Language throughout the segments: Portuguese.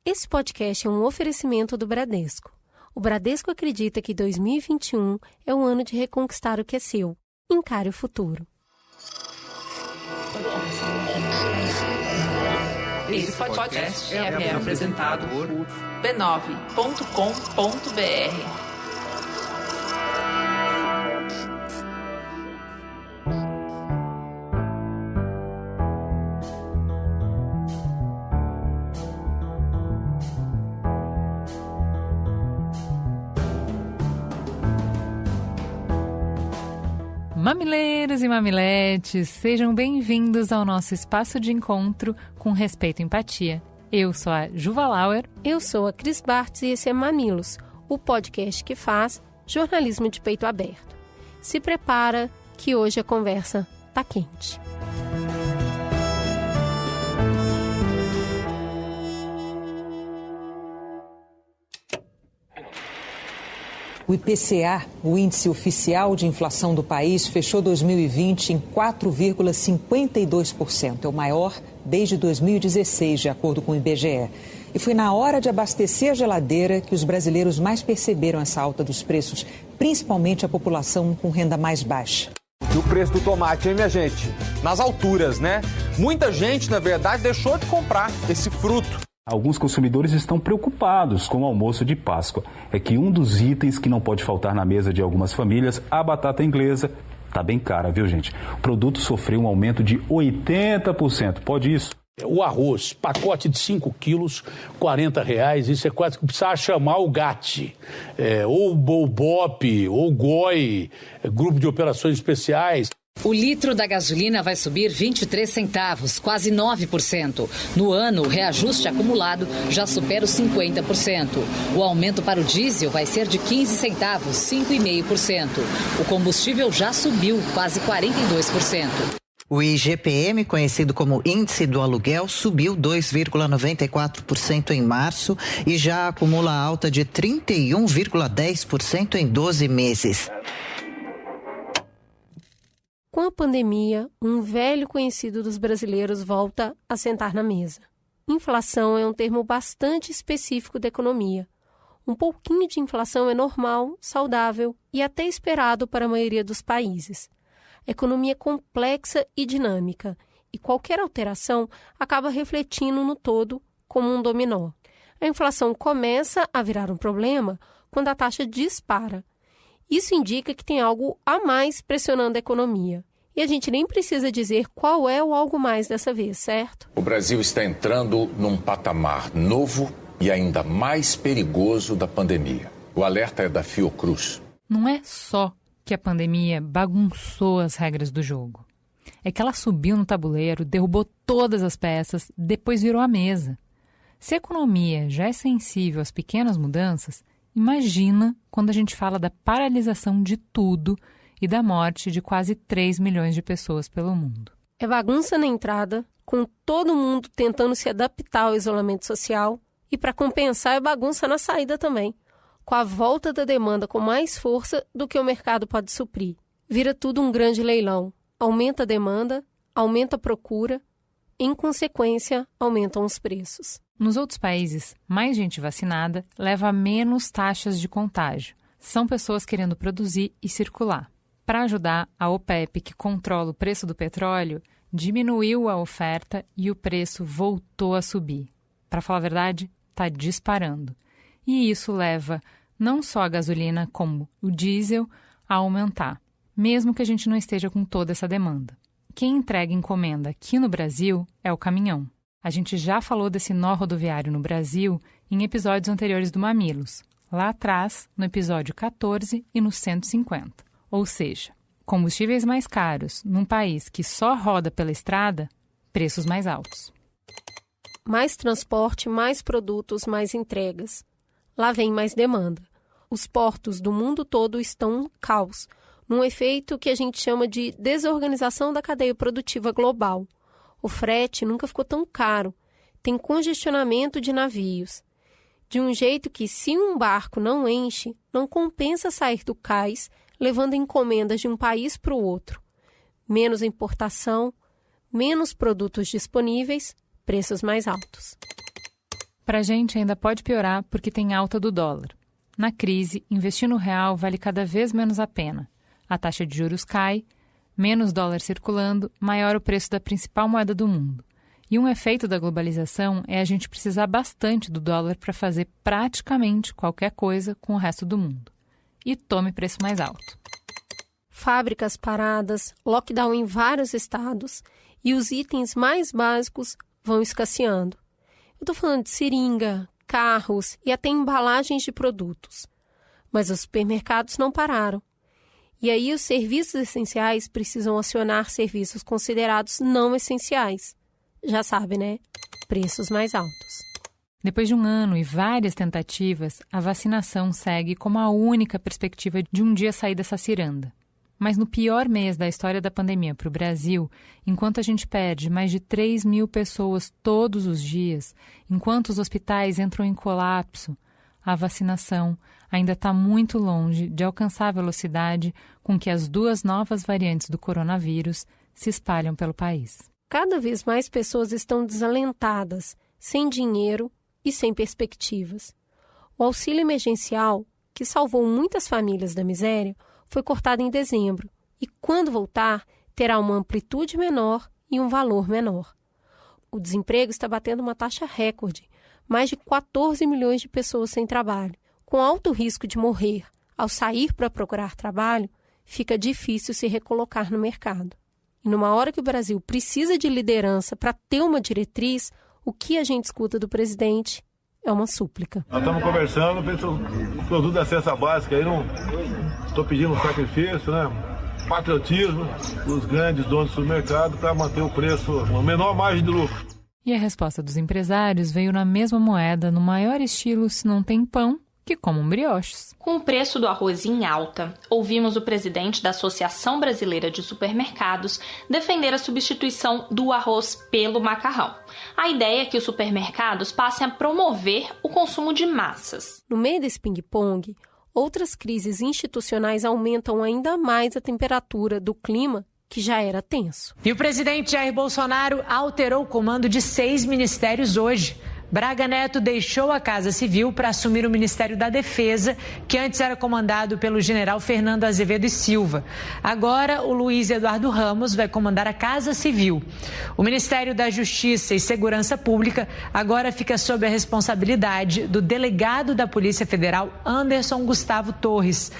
Esse podcast é um oferecimento do Bradesco. O Bradesco acredita que 2021 é um ano de reconquistar o que é seu. Encare o futuro. Esse podcast é apresentado por b9.com.br. Mamileiros e mamiletes, sejam bem-vindos ao nosso espaço de encontro com respeito e empatia. Eu sou a Juva Lauer. Eu sou a Cris Bartz e esse é Mamilos, o podcast que faz jornalismo de peito aberto. Se prepara que hoje a conversa tá quente. O IPCA, o índice oficial de inflação do país, fechou 2020 em 4,52%. É o maior desde 2016, de acordo com o IBGE. E foi na hora de abastecer a geladeira que os brasileiros mais perceberam essa alta dos preços, principalmente a população com renda mais baixa. E o preço do tomate, hein, minha gente? Nas alturas, né? Muita gente, na verdade, deixou de comprar esse fruto. Alguns consumidores estão preocupados com o almoço de Páscoa. É que um dos itens que não pode faltar na mesa de algumas famílias, a batata inglesa, tá bem cara, viu, gente? O produto sofreu um aumento de 80%. Pode isso? O arroz, pacote de 5 quilos, R$40, isso é quase que precisava chamar o GAT, ou o BOP, ou o GOI, Grupo de Operações Especiais. O litro da gasolina vai subir 23 centavos, quase 9%. No ano, o reajuste acumulado já supera os 50%. O aumento para o diesel vai ser de 15 centavos, 5,5%. O combustível já subiu quase 42%. O IGPM, conhecido como Índice do Aluguel, subiu 2,94% em março e já acumula alta de 31,10% em 12 meses. Com a pandemia, um velho conhecido dos brasileiros volta a sentar na mesa. Inflação é um termo bastante específico da economia. Um pouquinho de inflação é normal, saudável e até esperado para a maioria dos países. A economia é complexa e dinâmica, e qualquer alteração acaba refletindo no todo como um dominó. A inflação começa a virar um problema quando a taxa dispara. Isso indica que tem algo a mais pressionando a economia. E a gente nem precisa dizer qual é o algo mais dessa vez, certo? O Brasil está entrando num patamar novo e ainda mais perigoso da pandemia. O alerta é da Fiocruz. Não é só que a pandemia bagunçou as regras do jogo. É que ela subiu no tabuleiro, derrubou todas as peças, depois virou a mesa. Se a economia já é sensível às pequenas mudanças, imagina quando a gente fala da paralisação de tudo e da morte de quase 3 milhões de pessoas pelo mundo. É bagunça na entrada, com todo mundo tentando se adaptar ao isolamento social, e para compensar é bagunça na saída também, com a volta da demanda com mais força do que o mercado pode suprir. Vira tudo um grande leilão. Aumenta a demanda, aumenta a procura, em consequência, aumentam os preços. Nos outros países, mais gente vacinada leva a menos taxas de contágio. São pessoas querendo produzir e circular. Para ajudar, a OPEP, que controla o preço do petróleo, diminuiu a oferta e o preço voltou a subir. Para falar a verdade, está disparando. E isso leva não só a gasolina, como o diesel, a aumentar, mesmo que a gente não esteja com toda essa demanda. Quem entrega encomenda aqui no Brasil é o caminhão. A gente já falou desse nó rodoviário no Brasil em episódios anteriores do Mamilos, lá atrás, no episódio 14 e no 150. Ou seja, combustíveis mais caros num país que só roda pela estrada, preços mais altos. Mais transporte, mais produtos, mais entregas. Lá vem mais demanda. Os portos do mundo todo estão um caos, num efeito que a gente chama de desorganização da cadeia produtiva global. O frete nunca ficou tão caro, tem congestionamento de navios. De um jeito que, se um barco não enche, não compensa sair do cais, levando encomendas de um país para o outro. Menos importação, menos produtos disponíveis, preços mais altos. Para a gente ainda pode piorar porque tem alta do dólar. Na crise, investir no real vale cada vez menos a pena. A taxa de juros cai, menos dólar circulando, maior o preço da principal moeda do mundo. E um efeito da globalização é a gente precisar bastante do dólar para fazer praticamente qualquer coisa com o resto do mundo. E tome preço mais alto. Fábricas paradas, lockdown em vários estados e os itens mais básicos vão escasseando. Eu estou falando de seringa, carros e até embalagens de produtos. Mas os supermercados não pararam. E aí os serviços essenciais precisam acionar serviços considerados não essenciais. Já sabe, né? Preços mais altos. Depois de um ano e várias tentativas, a vacinação segue como a única perspectiva de um dia sair dessa ciranda. Mas no pior mês da história da pandemia para o Brasil, enquanto a gente perde mais de 3 mil pessoas todos os dias, enquanto os hospitais entram em colapso, a vacinação ainda está muito longe de alcançar a velocidade com que as 2 novas variantes do coronavírus se espalham pelo país. Cada vez mais pessoas estão desalentadas, sem dinheiro e sem perspectivas. O auxílio emergencial, que salvou muitas famílias da miséria, foi cortado em dezembro e, quando voltar, terá uma amplitude menor e um valor menor. O desemprego está batendo uma taxa recorde, mais de 14 milhões de pessoas sem trabalho. Com alto risco de morrer ao sair para procurar trabalho, fica difícil se recolocar no mercado. E numa hora que o Brasil precisa de liderança para ter uma diretriz, o que a gente escuta do presidente é uma súplica. Nós estamos conversando, o produto da cesta básica aí, não estou pedindo um sacrifício, né? Patriotismo dos grandes donos do supermercado para manter o preço, a menor margem de lucro. E a resposta dos empresários veio na mesma moeda, no maior estilo se não tem pão, que comam brioches. Com o preço do arroz em alta, ouvimos o presidente da Associação Brasileira de Supermercados defender a substituição do arroz pelo macarrão. A ideia é que os supermercados passem a promover o consumo de massas. No meio desse ping-pong, outras crises institucionais aumentam ainda mais a temperatura do clima, que já era tenso. E o presidente Jair Bolsonaro alterou o comando de 6 ministérios hoje. Braga Neto deixou a Casa Civil para assumir o Ministério da Defesa, que antes era comandado pelo general Fernando Azevedo e Silva. Agora, o Luiz Eduardo Ramos vai comandar a Casa Civil. O Ministério da Justiça e Segurança Pública agora fica sob a responsabilidade do delegado da Polícia Federal, Anderson Gustavo Torres.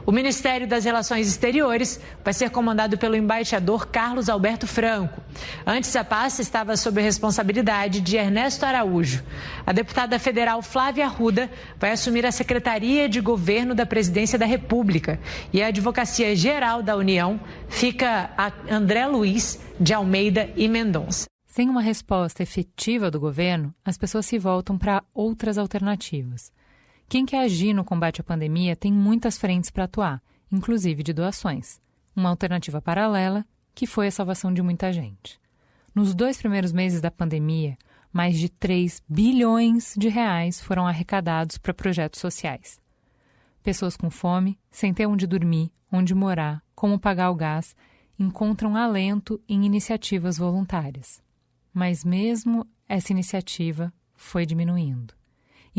O Ministério das Relações Exteriores vai ser comandado pelo embaixador Carlos Alberto Franco. Antes, a pasta estava sob a responsabilidade de Ernesto Araújo. A deputada federal Flávia Arruda vai assumir a Secretaria de Governo da Presidência da República. E a Advocacia Geral da União fica a André Luiz de Almeida e Mendonça. Sem uma resposta efetiva do governo, as pessoas se voltam para outras alternativas. Quem quer agir no combate à pandemia tem muitas frentes para atuar, inclusive de doações. Uma alternativa paralela, que foi a salvação de muita gente. Nos 2 primeiros meses da pandemia, mais de 3 bilhões de reais foram arrecadados para projetos sociais. Pessoas com fome, sem ter onde dormir, onde morar, como pagar o gás, encontram alento em iniciativas voluntárias. Mas mesmo essa iniciativa foi diminuindo.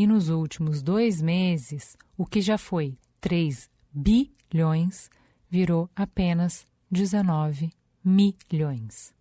E nos últimos 2 meses, o que já foi 3 bilhões virou apenas 19 milhões.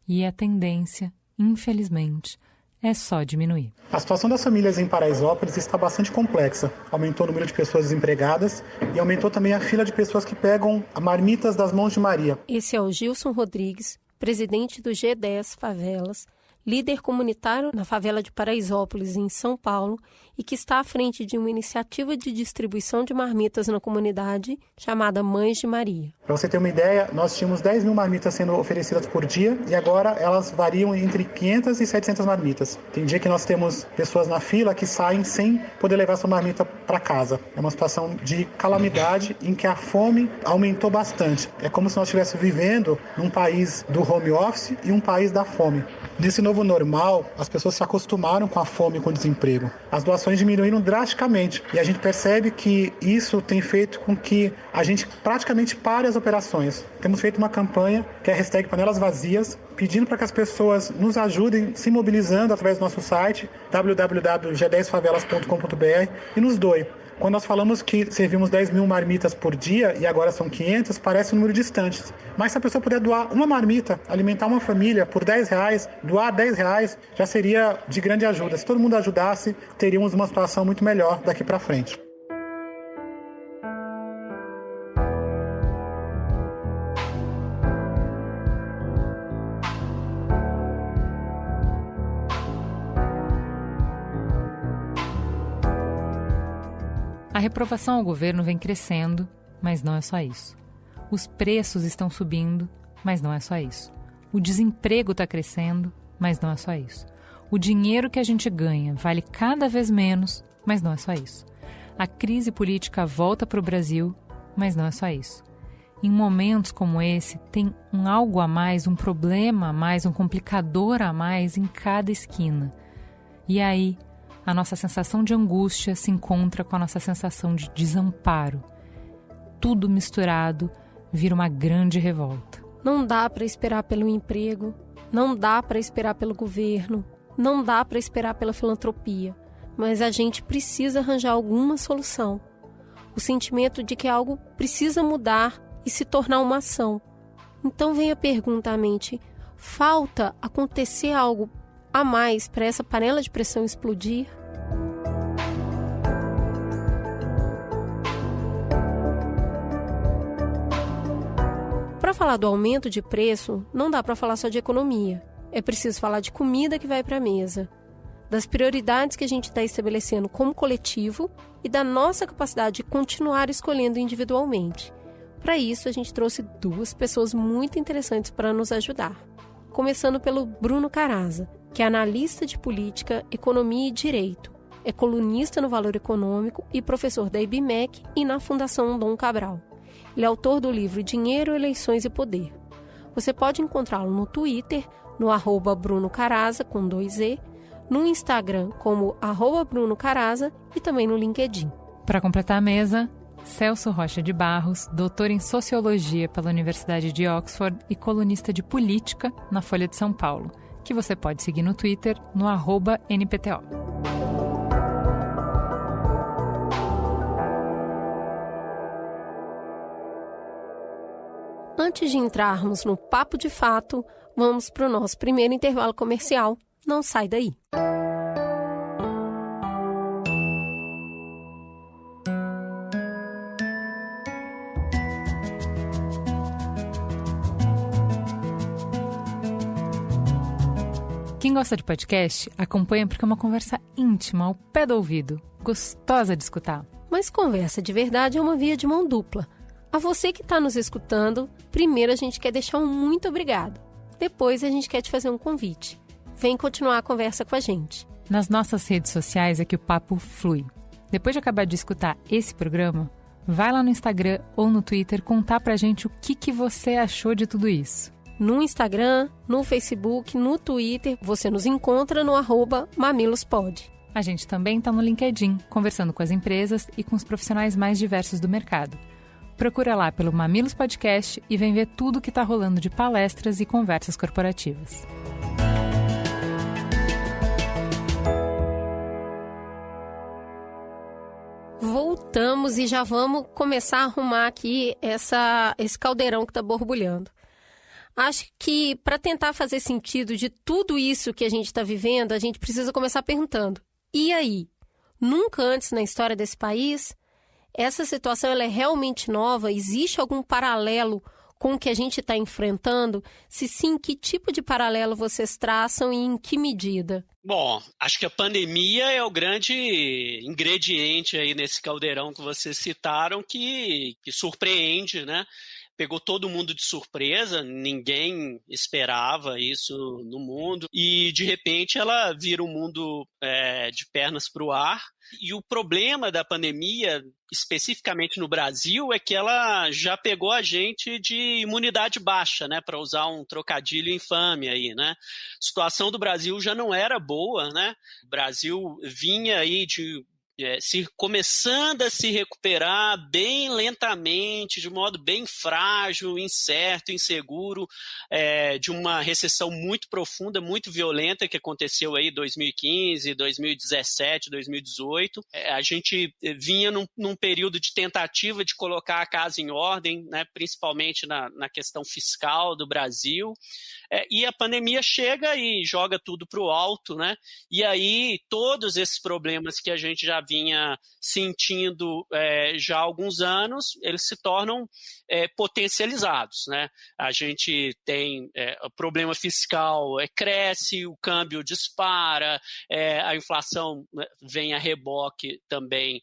E a tendência, infelizmente, é só diminuir. A situação das famílias em Paraisópolis está bastante complexa. Aumentou o número de pessoas desempregadas e aumentou também a fila de pessoas que pegam marmitas das mãos de Maria. Esse é o Gilson Rodrigues, presidente do G10 Favelas, líder comunitário na favela de Paraisópolis, em São Paulo, e que está à frente de uma iniciativa de distribuição de marmitas na comunidade chamada Mães de Maria. Para você ter uma ideia, nós tínhamos 10 mil marmitas sendo oferecidas por dia e agora elas variam entre 500 e 700 marmitas. Tem dia que nós temos pessoas na fila que saem sem poder levar sua marmita para casa. É uma situação de calamidade em que a fome aumentou bastante. É como se nós estivéssemos vivendo num país do home office e um país da fome. Nesse novo normal, as pessoas se acostumaram com a fome e com o desemprego. As doações diminuíram drasticamente e a gente percebe que isso tem feito com que a gente praticamente pare as operações. Temos feito uma campanha que é a hashtag Panelas Vazias, pedindo para que as pessoas nos ajudem se mobilizando através do nosso site www.g10favelas.com.br e nos doem. Quando nós falamos que servimos 10 mil marmitas por dia e agora são 500, parece um número distante. Mas se a pessoa puder doar uma marmita, alimentar uma família por R$10, doar R$10, já seria de grande ajuda. Se todo mundo ajudasse, teríamos uma situação muito melhor daqui para frente. A reprovação ao governo vem crescendo, mas não é só isso. Os preços estão subindo, mas não é só isso. O desemprego está crescendo, mas não é só isso. O dinheiro que a gente ganha vale cada vez menos, mas não é só isso. A crise política volta para o Brasil, mas não é só isso. Em momentos como esse, tem um algo a mais, um problema a mais, um complicador a mais em cada esquina. E aí, a nossa sensação de angústia se encontra com a nossa sensação de desamparo. Tudo misturado vira uma grande revolta. Não dá para esperar pelo emprego, não dá para esperar pelo governo, não dá para esperar pela filantropia, mas a gente precisa arranjar alguma solução. O sentimento de que algo precisa mudar e se tornar uma ação. Então vem a pergunta à mente: falta acontecer algo a mais para essa panela de pressão explodir? Para falar do aumento de preço, não dá para falar só de economia. É preciso falar de comida que vai para a mesa, das prioridades que a gente está estabelecendo como coletivo e da nossa capacidade de continuar escolhendo individualmente. Para isso, a gente trouxe duas pessoas muito interessantes para nos ajudar. Começando pelo Bruno Caraza, que é analista de política, economia e direito, é colunista no Valor Econômico e professor da IBMEC e na Fundação Dom Cabral. Ele é autor do livro Dinheiro, Eleições e Poder. Você pode encontrá-lo no Twitter, no @BrunoCaraza, com 2E, no Instagram como @BrunoCaraza e também no LinkedIn. Para completar a mesa, Celso Rocha de Barros, doutor em Sociologia pela Universidade de Oxford e colunista de Política na Folha de São Paulo, que você pode seguir no Twitter, no @NPTO. Antes de entrarmos no papo de fato, vamos para o nosso primeiro intervalo comercial. Não sai daí. Quem gosta de podcast, acompanha porque é uma conversa íntima, ao pé do ouvido, gostosa de escutar. Mas conversa de verdade é uma via de mão dupla. A você que está nos escutando, primeiro a gente quer deixar um muito obrigado. Depois a gente quer te fazer um convite. Vem continuar a conversa com a gente. Nas nossas redes sociais é que o papo flui. Depois de acabar de escutar esse programa, vai lá no Instagram ou no Twitter contar pra gente o que você achou de tudo isso. No Instagram, no Facebook, no Twitter, você nos encontra no @mamilospod. A gente também está no LinkedIn, conversando com as empresas e com os profissionais mais diversos do mercado. Procura lá pelo Mamilos Podcast e vem ver tudo que está rolando de palestras e conversas corporativas. Voltamos e já vamos começar a arrumar aqui esse caldeirão que está borbulhando. Acho que para tentar fazer sentido de tudo isso que a gente está vivendo, a gente precisa começar perguntando: e aí? Nunca antes na história desse país? Essa situação ela é realmente nova? Existe algum paralelo com o que a gente está enfrentando? Se sim, que tipo de paralelo vocês traçam e em que medida? Bom, acho que a pandemia é o grande ingrediente aí nesse caldeirão que vocês citaram que surpreende, né? pegou todo mundo de surpresa, ninguém esperava isso no mundo, e de repente ela vira o mundo de pernas para o ar. E o problema da pandemia, especificamente no Brasil, é que ela já pegou a gente de imunidade baixa, né, para usar um trocadilho infame aí, né? A situação do Brasil já não era boa, né? O Brasil vinha aí começando a se recuperar bem lentamente, de modo bem frágil, incerto, inseguro, de uma recessão muito profunda, muito violenta que aconteceu aí em 2015, 2017, 2018. A gente vinha num período de tentativa de colocar a casa em ordem, né, principalmente na questão fiscal do Brasil, e a pandemia chega e joga tudo para o alto, né? E aí todos esses problemas que a gente já vinha sentindo já há alguns anos, eles se tornam potencializados, né? A gente tem o problema fiscal cresce, o câmbio dispara, a inflação vem a reboque também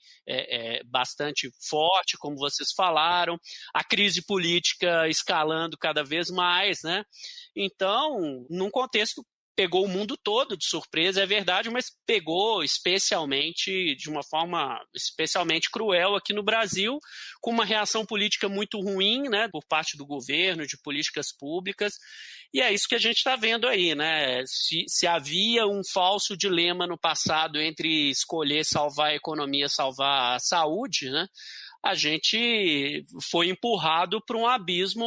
bastante forte, como vocês falaram, a crise política escalando cada vez mais, né? Então, num contexto, pegou o mundo todo de surpresa, é verdade, mas pegou especialmente, de uma forma especialmente cruel aqui no Brasil, com uma reação política muito ruim, né, por parte do governo, de políticas públicas, e é isso que a gente está vendo aí, né? Se havia um falso dilema no passado entre escolher salvar a economia, salvar a saúde, né? A gente foi empurrado para um abismo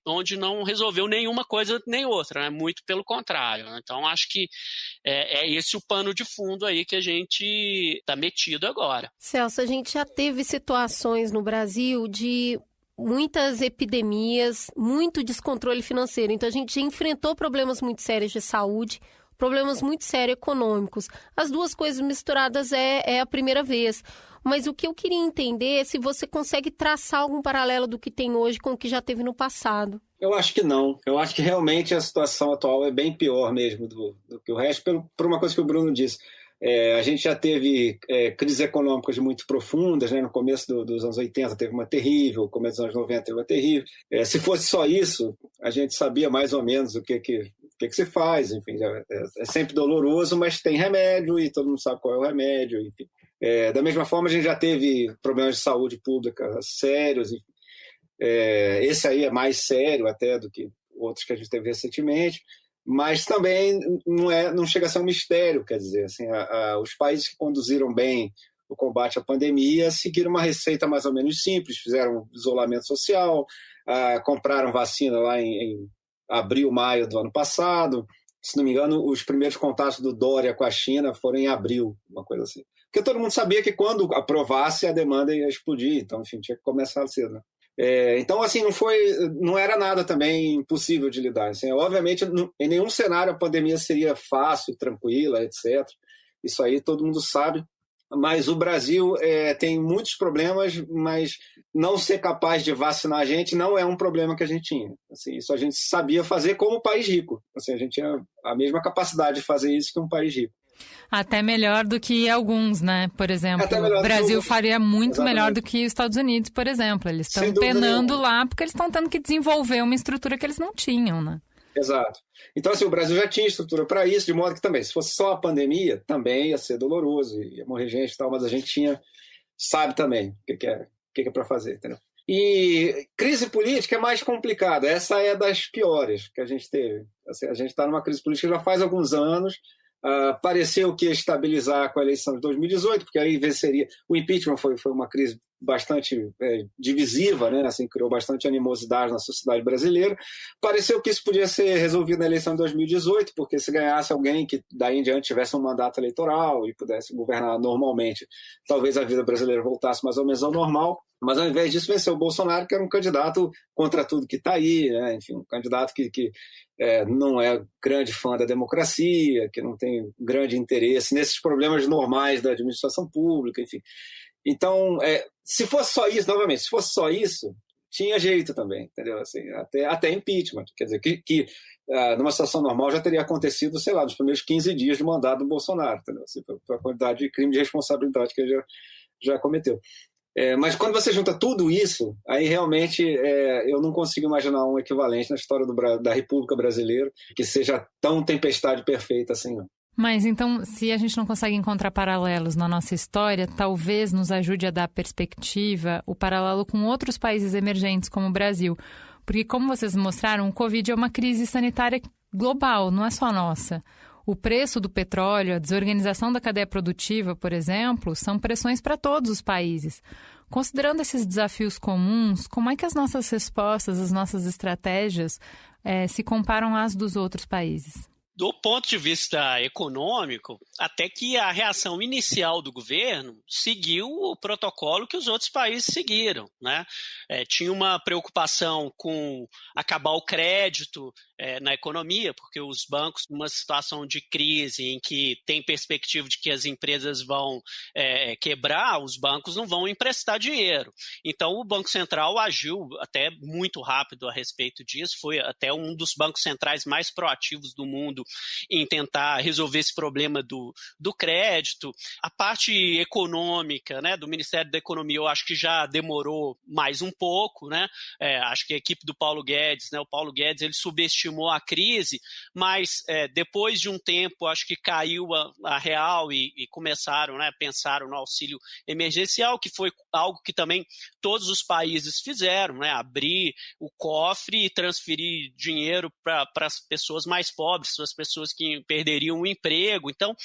onde não resolveu nenhuma coisa nem outra, né? Muito pelo contrário. Então, acho que é esse o pano de fundo aí que a gente está metido agora. Celso, a gente já teve situações no Brasil de muitas epidemias, muito descontrole financeiro. Então, a gente já enfrentou problemas muito sérios de saúde, problemas muito sérios econômicos. As duas coisas misturadas é a primeira vez. Mas o que eu queria entender é se você consegue traçar algum paralelo do que tem hoje com o que já teve no passado. Eu acho que não. Eu acho que realmente a situação atual é bem pior mesmo do que o resto, por uma coisa que o Bruno disse. A gente já teve crises econômicas muito profundas, né? No começo dos anos 80 teve uma terrível, no começo dos anos 90 teve uma terrível. Se fosse só isso, a gente sabia mais ou menos o que se faz. Enfim, é sempre doloroso, mas tem remédio e todo mundo sabe qual é o remédio. Enfim. Da mesma forma, a gente já teve problemas de saúde pública sérios. Esse aí é mais sério até do que outros que a gente teve recentemente. Mas também não chega a ser um mistério, quer dizer, assim, os países que conduziram bem o combate à pandemia seguiram uma receita mais ou menos simples, fizeram isolamento social, compraram vacina lá em abril, maio do ano passado. Se não me engano, os primeiros contatos do Dória com a China foram em abril, uma coisa assim. Porque todo mundo sabia que quando aprovasse a demanda ia explodir, então, enfim, tinha que começar cedo, né? Então, assim, não era nada também impossível de lidar. Assim, obviamente, em nenhum cenário a pandemia seria fácil, tranquila, etc. Isso aí todo mundo sabe. Mas o Brasil tem muitos problemas, mas não ser capaz de vacinar a gente não é um problema que a gente tinha. Assim, isso a gente sabia fazer como país rico. Assim, a gente tinha a mesma capacidade de fazer isso que um país rico. Até melhor do que alguns, né? Por exemplo, o Brasil faria muito melhor do que os Estados Unidos, por exemplo. Eles estão penando lá porque eles estão tendo que desenvolver uma estrutura que eles não tinham, né? Exato. Então, assim, o Brasil já tinha estrutura para isso, de modo que também, se fosse só a pandemia, também ia ser doloroso, ia morrer gente e tal, mas a gente sabe também o que é para fazer, entendeu? E crise política é mais complicada. Essa é das piores que a gente teve. Assim, a gente está numa crise política já faz alguns anos. Pareceu que ia estabilizar com a eleição de 2018, porque aí venceria. O impeachment foi uma crise bastante divisiva, né? Assim, criou bastante animosidade na sociedade brasileira. Pareceu que isso podia ser resolvido na eleição de 2018, porque se ganhasse alguém que daí em diante tivesse um mandato eleitoral e pudesse governar normalmente, talvez a vida brasileira voltasse mais ou menos ao normal. Mas ao invés disso venceu o Bolsonaro, que era um candidato contra tudo que está aí, né? Enfim, um candidato que não é grande fã da democracia, que não tem grande interesse nesses problemas normais da administração pública, enfim. Então, se fosse só isso, novamente, se fosse só isso, tinha jeito também, entendeu? Assim, até impeachment, quer dizer, que numa situação normal já teria acontecido, sei lá, nos primeiros 15 dias de mandato do Bolsonaro, entendeu? Assim, pela quantidade de crime de responsabilidade que ele já cometeu. Mas quando você junta tudo isso, aí realmente eu não consigo imaginar um equivalente na história da República Brasileira que seja tão tempestade perfeita assim, não. Mas então, se a gente não consegue encontrar paralelos na nossa história, talvez nos ajude a dar perspectiva o paralelo com outros países emergentes como o Brasil. Porque, como vocês mostraram, o Covid é uma crise sanitária global, não é só nossa. O preço do petróleo, a desorganização da cadeia produtiva, por exemplo, são pressões para todos os países. Considerando esses desafios comuns, como é que as nossas respostas, as nossas estratégias se comparam às dos outros países? Do ponto de vista econômico, até que a reação inicial do governo seguiu o protocolo que os outros países seguiram, né? Tinha uma preocupação com acabar o crédito na economia, porque os bancos, numa situação de crise em que tem perspectiva de que as empresas vão quebrar, os bancos não vão emprestar dinheiro. Então, o Banco Central agiu até muito rápido a respeito disso, foi até um dos bancos centrais mais proativos do mundo em tentar resolver esse problema do crédito. A parte econômica, né, do Ministério da Economia, eu acho que já demorou mais um pouco, né? Acho que a equipe do Paulo Guedes, né, o Paulo Guedes, ele subestimou a crise, mas depois de um tempo, acho que caiu a real e começaram, né, pensaram no auxílio emergencial, que foi algo que também todos os países fizeram, né, abrir o cofre e transferir dinheiro para as pessoas mais pobres, as pessoas que perderiam o emprego. Então,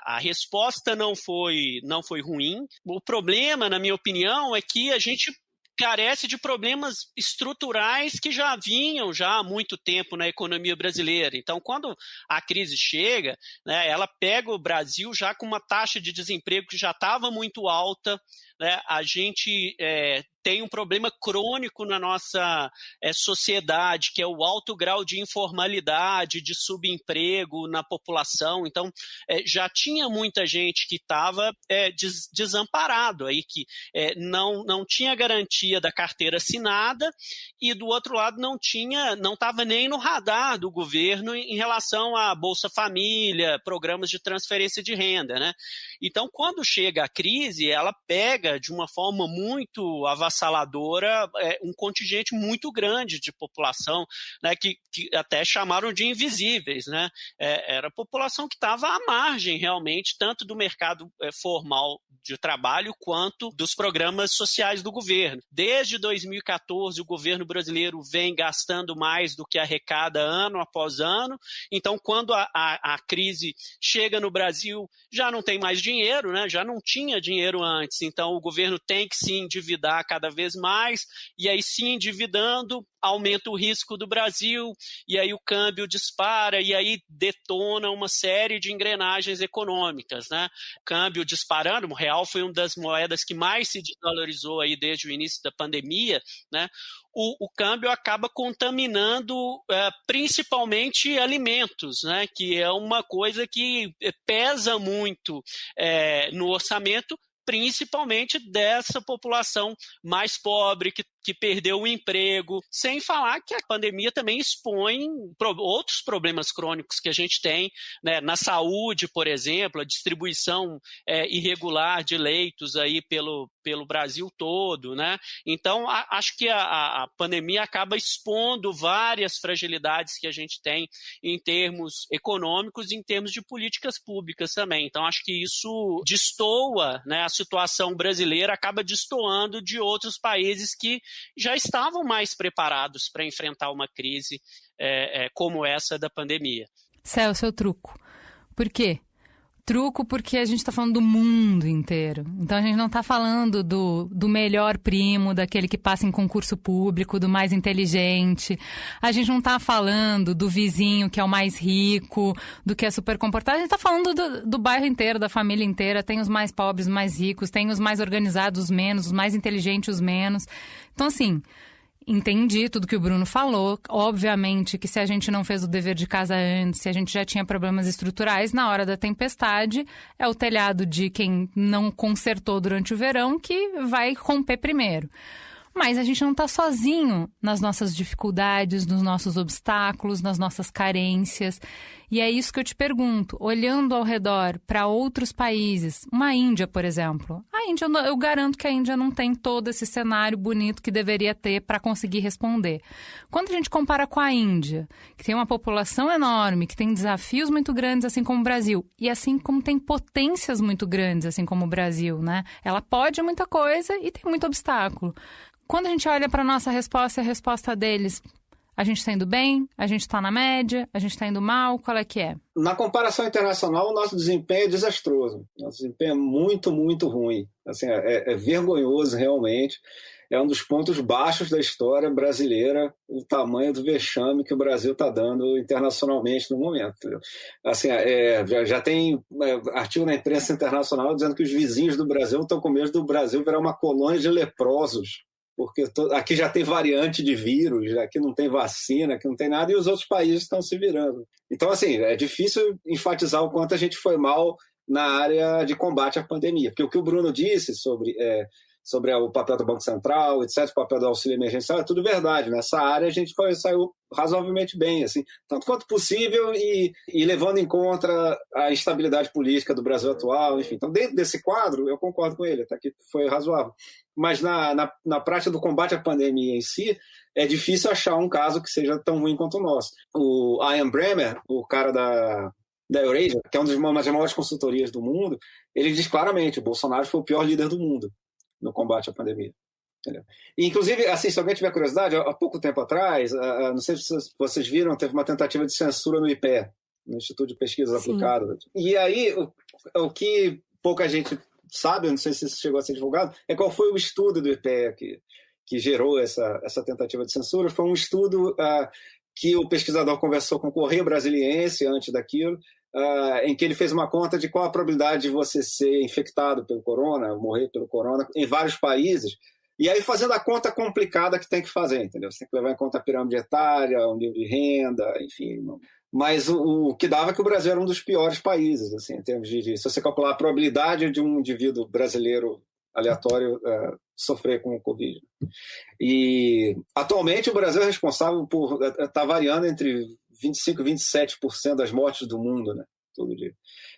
a resposta não foi ruim. O problema, na minha opinião, é que a gente carece de problemas estruturais que já vinham há muito tempo na economia brasileira. Então, quando a crise chega, né, ela pega o Brasil já com uma taxa de desemprego que já estava muito alta, né, a gente tem um problema crônico na nossa sociedade, que é o alto grau de informalidade, de subemprego na população. Então, já tinha muita gente que estava desamparado, aí, que não tinha garantia da carteira assinada e, do outro lado, não estava nem no radar do governo em relação à Bolsa Família, programas de transferência de renda, né? Então, quando chega a crise, ela pega de uma forma muito avassaladora um contingente muito grande de população, né, que até chamaram de invisíveis, né? Era a população que estava à margem realmente, tanto do mercado formal de trabalho quanto dos programas sociais do governo. Desde 2014, o governo brasileiro vem gastando mais do que arrecada ano após ano. Então, quando a crise chega no Brasil, já não tem mais dinheiro, né? Já não tinha dinheiro antes. Então, o governo tem que se endividar cada vez mais, e aí se endividando, aumenta o risco do Brasil, e aí o câmbio dispara, e aí detona uma série de engrenagens econômicas, né? O câmbio disparando, o real foi uma das moedas que mais se desvalorizou aí desde o início da pandemia, né? O câmbio acaba contaminando principalmente alimentos, né? Que é uma coisa que pesa muito no orçamento, principalmente dessa população mais pobre, que perdeu o emprego, sem falar que a pandemia também expõe outros problemas crônicos que a gente tem, né, na saúde, por exemplo, a distribuição irregular de leitos aí pelo Brasil todo, né? Então, acho que a pandemia acaba expondo várias fragilidades que a gente tem em termos econômicos e em termos de políticas públicas também. Então, acho que isso destoa, né, a situação brasileira acaba destoando de outros países que já estavam mais preparados para enfrentar uma crise como essa da pandemia. Celso, é o truco. Por quê? Truco porque a gente está falando do mundo inteiro. Então, a gente não está falando do melhor primo, daquele que passa em concurso público, do mais inteligente. A gente não está falando do vizinho que é o mais rico, do que é super comportado. A gente está falando do bairro inteiro, da família inteira. Tem os mais pobres, os mais ricos, tem os mais organizados, os menos, os mais inteligentes, os menos. Então, assim, entendi tudo que o Bruno falou. Obviamente que se a gente não fez o dever de casa antes, se a gente já tinha problemas estruturais, na hora da tempestade, é o telhado de quem não consertou durante o verão que vai romper primeiro. Mas a gente não está sozinho nas nossas dificuldades, nos nossos obstáculos, nas nossas carências. E é isso que eu te pergunto, olhando ao redor para outros países, uma Índia, por exemplo. A Índia, eu garanto que a Índia não tem todo esse cenário bonito que deveria ter para conseguir responder. Quando a gente compara com a Índia, que tem uma população enorme, que tem desafios muito grandes, assim como o Brasil, e assim como tem potências muito grandes, assim como o Brasil, né? Ela pode muita coisa e tem muito obstáculo. Quando a gente olha para a nossa resposta e a resposta deles, a gente está indo bem? A gente está na média? A gente está indo mal? Qual é que é? Na comparação internacional, o nosso desempenho é desastroso. Nosso desempenho é muito, muito ruim. Assim, é vergonhoso, realmente. É um dos pontos baixos da história brasileira, o tamanho do vexame que o Brasil está dando internacionalmente no momento. Entendeu? Assim, já tem artigo na imprensa internacional dizendo que os vizinhos do Brasil estão com medo do Brasil virar uma colônia de leprosos, porque aqui já tem variante de vírus, aqui não tem vacina, aqui não tem nada, e os outros países estão se virando. Então, assim, é difícil enfatizar o quanto a gente foi mal na área de combate à pandemia, porque o que o Bruno disse sobre o papel do Banco Central, etc., o papel do auxílio emergencial, é tudo verdade. Nessa área a gente saiu razoavelmente bem, assim, tanto quanto possível e levando em conta a instabilidade política do Brasil atual, enfim. Então, dentro desse quadro, eu concordo com ele, até que foi razoável. Mas na prática do combate à pandemia em si, é difícil achar um caso que seja tão ruim quanto o nosso. O Ian Bremmer, o cara da Eurasia, que é uma das maiores consultorias do mundo, ele diz claramente, o Bolsonaro foi o pior líder do mundo no combate à pandemia. Entendeu? E, inclusive, assim, se alguém tiver curiosidade, há pouco tempo atrás, não sei se vocês viram, teve uma tentativa de censura no IPE, no Instituto de Pesquisas Aplicadas. E aí, o que pouca gente sabe, eu não sei se isso chegou a ser divulgado, é qual foi o estudo do IPE que gerou essa tentativa de censura. Foi um estudo que o pesquisador conversou com o Correio Brasiliense antes daquilo, em que ele fez uma conta de qual a probabilidade de você ser infectado pelo corona, morrer pelo corona, em vários países, e aí fazendo a conta complicada que tem que fazer, entendeu? Você tem que levar em conta a pirâmide etária, o nível de renda, enfim. Mas o que dava é que o Brasil era um dos piores países, assim, em termos de se você calcular a probabilidade de um indivíduo brasileiro aleatório sofrer com o Covid. E atualmente o Brasil é responsável por estar variando entre 25% e 27% das mortes do mundo, né? Todo dia.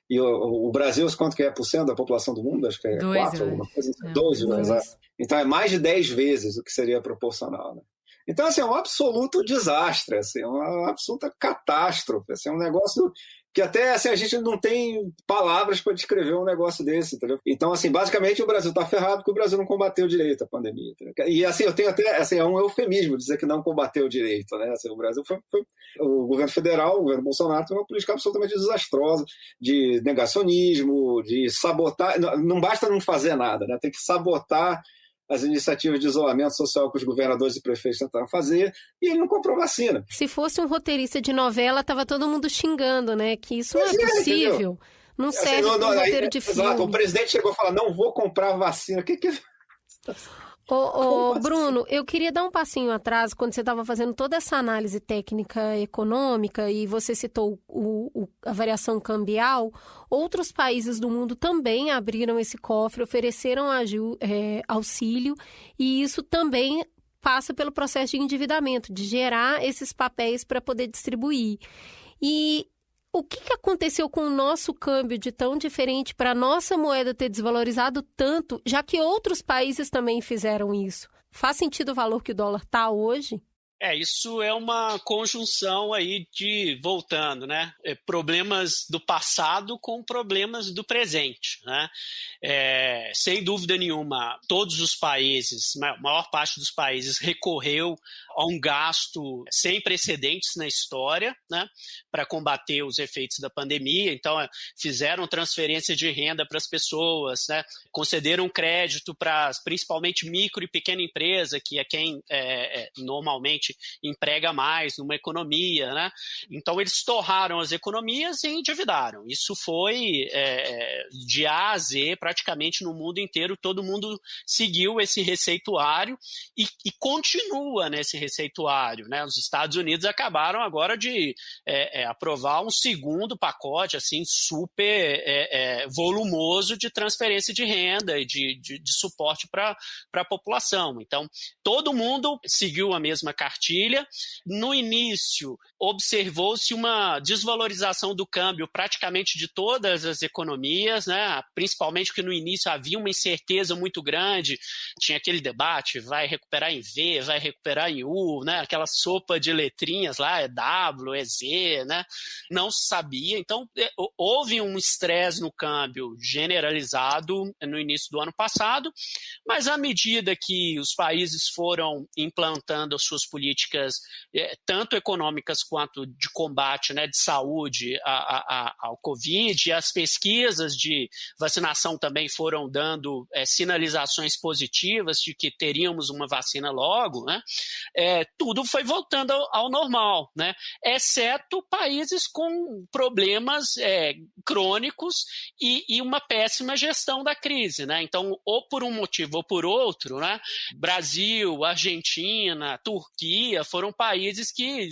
E o Brasil, quanto que é por cento da população do mundo? Acho que é 4, alguma coisa. 2, exato. Então é mais de 10 vezes o que seria proporcional, né? Então, assim, é um absoluto desastre, assim, é uma absoluta catástrofe, assim, é um negócio que até assim, a gente não tem palavras para descrever um negócio desse, entendeu? Então, assim, basicamente o Brasil está ferrado porque o Brasil não combateu direito a pandemia, entendeu? E, assim, eu tenho até, assim, é um eufemismo dizer que não combateu direito, né? Assim, o Brasil o governo federal, o governo Bolsonaro tem uma política absolutamente desastrosa de negacionismo, de sabotar, não basta não fazer nada, né? Tem que sabotar as iniciativas de isolamento social que os governadores e prefeitos tentaram fazer, e ele não comprou vacina. Se fosse um roteirista de novela, estava todo mundo xingando, né? Que isso não é possível. Entendeu? Não serve assim, um roteiro de filme. Exato, o presidente chegou a falar, não vou comprar vacina. Que... Bruno, eu queria dar um passinho atrás, quando você estava fazendo toda essa análise técnica econômica e você citou a variação cambial, outros países do mundo também abriram esse cofre, ofereceram auxílio, e isso também passa pelo processo de endividamento, de gerar esses papéis para poder distribuir. E o que aconteceu com o nosso câmbio de tão diferente para a nossa moeda ter desvalorizado tanto, já que outros países também fizeram isso? Faz sentido o valor que o dólar está hoje? Isso é uma conjunção aí voltando, né? Problemas do passado com problemas do presente, né? Sem dúvida nenhuma, todos os países, a maior parte dos países recorreu a um gasto sem precedentes na história, né? Para combater os efeitos da pandemia. Então, fizeram transferência de renda para as pessoas, né? Concederam crédito para principalmente micro e pequena empresa, que é quem normalmente emprega mais numa economia, né? Então eles torraram as economias e endividaram. Isso foi de A a Z, praticamente no mundo inteiro, todo mundo seguiu esse receituário e continua nesse receituário. receituário, né? Os Estados Unidos acabaram agora de aprovar um segundo pacote assim super volumoso de transferência de renda e de suporte para a população. Então, todo mundo seguiu a mesma cartilha. No início, observou-se uma desvalorização do câmbio praticamente de todas as economias, né? Principalmente porque no início havia uma incerteza muito grande, tinha aquele debate, vai recuperar em V, vai recuperar em U, né? Aquela sopa de letrinhas lá, é W, é Z, né? Não se sabia, então houve um estresse no câmbio generalizado no início do ano passado, mas à medida que os países foram implantando as suas políticas, tanto econômicas quanto de combate, né, de saúde ao Covid, e as pesquisas de vacinação também foram dando sinalizações positivas de que teríamos uma vacina logo, né? Tudo foi voltando ao normal, né? Exceto países com problemas crônicos e uma péssima gestão da crise, né? Então, ou por um motivo ou por outro, né? Brasil, Argentina, Turquia foram países que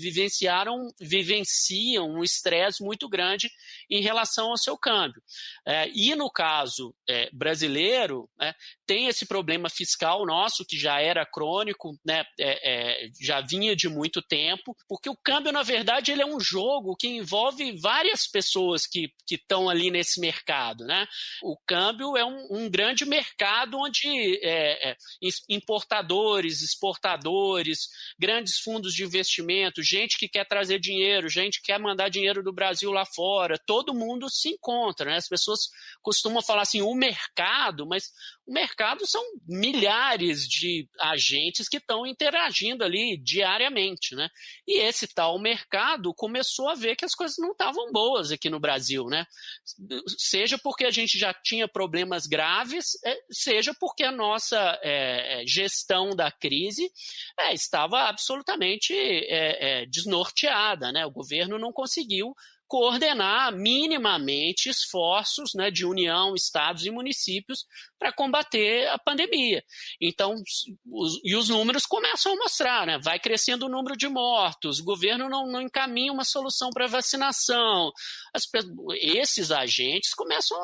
vivenciam um estresse muito grande em relação ao seu câmbio. E no caso brasileiro, né, tem esse problema fiscal nosso, que já era crônico, né, já vinha de muito tempo, porque o câmbio, na verdade, ele é um jogo que envolve várias pessoas que estão ali nesse mercado, né? O câmbio é um grande mercado onde importadores, exportadores, grandes fundos de investimento, gente que quer trazer dinheiro, gente que quer mandar dinheiro do Brasil lá fora, todo mundo se encontra, né? As pessoas costumam falar assim, o mercado, mas o mercado são milhares de agentes que estão interagindo ali diariamente, né? E esse tal mercado começou a ver que as coisas não estavam boas aqui no Brasil, né? Seja porque a gente já tinha problemas graves, seja porque a nossa gestão da crise estava absolutamente desnorteada, né? O governo não conseguiu coordenar minimamente esforços, né, de União, estados e municípios para combater a pandemia. Então, os números começam a mostrar, né? Vai crescendo o número de mortos, o governo não encaminha uma solução para vacinação. Esses agentes começam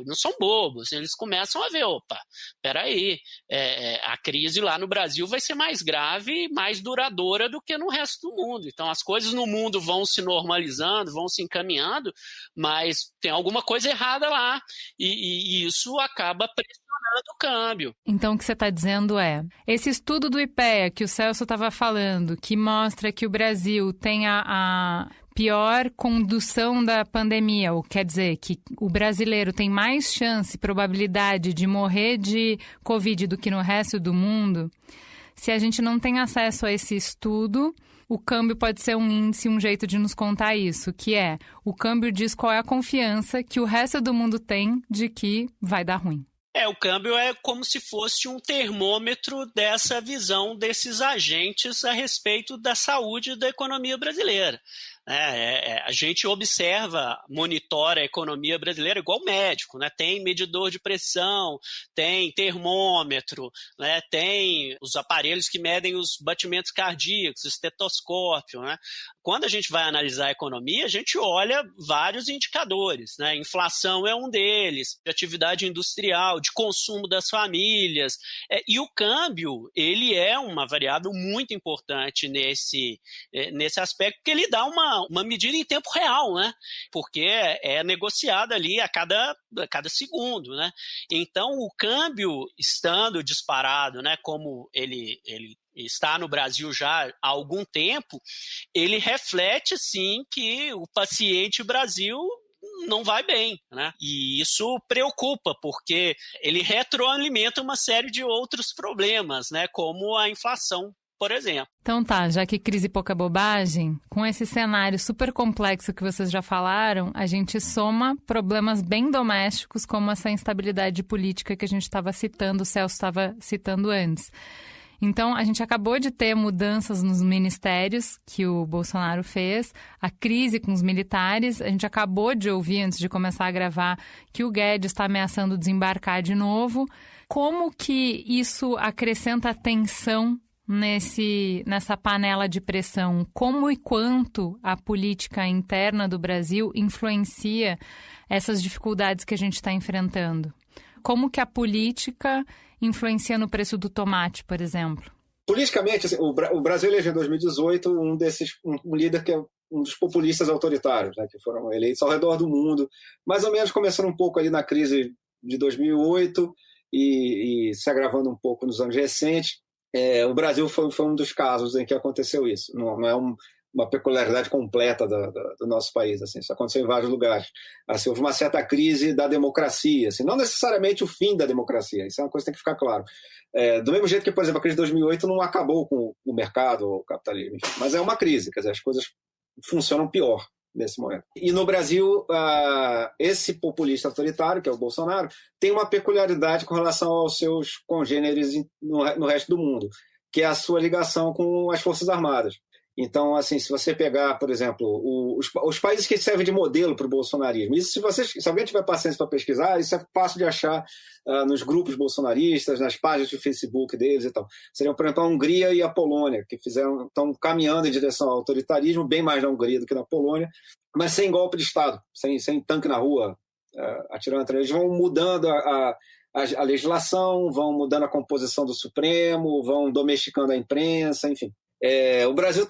não são bobos, eles começam a ver, opa, peraí, a crise lá no Brasil vai ser mais grave e mais duradoura do que no resto do mundo. Então, as coisas no mundo vão se normalizando, vão se encaminhando, mas tem alguma coisa errada lá, e isso acaba pressionando o câmbio. Então, o que você está dizendo esse estudo do IPEA que o Celso estava falando, que mostra que o Brasil tem a pior condução da pandemia, ou quer dizer que o brasileiro tem mais chance, probabilidade de morrer de Covid do que no resto do mundo, se a gente não tem acesso a esse estudo, o câmbio pode ser um índice, um jeito de nos contar isso, que o câmbio diz qual é a confiança que o resto do mundo tem de que vai dar ruim. O câmbio é como se fosse um termômetro dessa visão desses agentes a respeito da saúde da economia brasileira. A gente observa, monitora a economia brasileira igual médico, né? Tem medidor de pressão, tem termômetro, né? Tem os aparelhos que medem os batimentos cardíacos, estetoscópio, né? Quando a gente vai analisar a economia, a gente olha vários indicadores, né? Inflação é um deles, de atividade industrial, de consumo das famílias, e o câmbio, ele é uma variável muito importante nesse aspecto, porque ele dá uma medida em tempo real, né? Porque é negociada ali a cada segundo, né? Então, o câmbio estando disparado, né, como ele está no Brasil já há algum tempo, ele reflete, sim, que o paciente Brasil não vai bem, né? E isso preocupa, porque ele retroalimenta uma série de outros problemas, né, como a inflação, por exemplo. Então tá, já que crise pouca bobagem, com esse cenário super complexo que vocês já falaram, a gente soma problemas bem domésticos, como essa instabilidade política que a gente estava citando, o Celso estava citando antes. Então, a gente acabou de ter mudanças nos ministérios que o Bolsonaro fez, a crise com os militares. A gente acabou de ouvir, antes de começar a gravar, que o Guedes está ameaçando desembarcar de novo. Como que isso acrescenta tensão nessa panela de pressão? Como e quanto a política interna do Brasil influencia essas dificuldades que a gente está enfrentando? Como que a política influencia no preço do tomate, por exemplo? Politicamente, assim, o Brasil elegeu em 2018 um líder que é um dos populistas autoritários, né, que foram eleitos ao redor do mundo, mais ou menos começando um pouco ali na crise de 2008 e se agravando um pouco nos anos recentes. O Brasil foi um dos casos em que aconteceu isso. Não é uma peculiaridade completa do nosso país. Assim, isso aconteceu em vários lugares. Assim, houve uma certa crise da democracia, assim, não necessariamente o fim da democracia, isso é uma coisa que tem que ficar claro. Do mesmo jeito que, por exemplo, a crise de 2008 não acabou com o mercado ou o capitalismo, enfim, mas é uma crise, quer dizer, as coisas funcionam pior nesse momento. E no Brasil, esse populista autoritário, que é o Bolsonaro, tem uma peculiaridade com relação aos seus congêneres no resto do mundo, que é a sua ligação com as Forças Armadas. Então, assim, se você pegar, por exemplo, os países que servem de modelo para o bolsonarismo, isso, se alguém tiver paciência para pesquisar, isso é fácil de achar nos grupos bolsonaristas, nas páginas de Facebook deles e tal. Seriam, por exemplo, a Hungria e a Polônia, que estão caminhando em direção ao autoritarismo, bem mais na Hungria do que na Polônia, mas sem golpe de Estado, sem tanque na rua, atirando. Eles vão mudando a legislação, vão mudando a composição do Supremo, vão domesticando a imprensa, enfim. O Brasil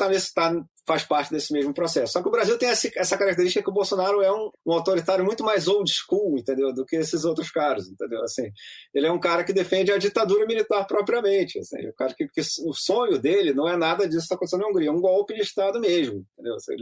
faz parte desse mesmo processo. Só que o Brasil tem essa característica que o Bolsonaro é um autoritário muito mais old school, entendeu? Do que esses outros caras, entendeu? Assim, ele é um cara que defende a ditadura militar propriamente. Assim, o cara que o sonho dele não é nada disso que está acontecendo na Hungria, é um golpe de Estado mesmo, entendeu? Assim,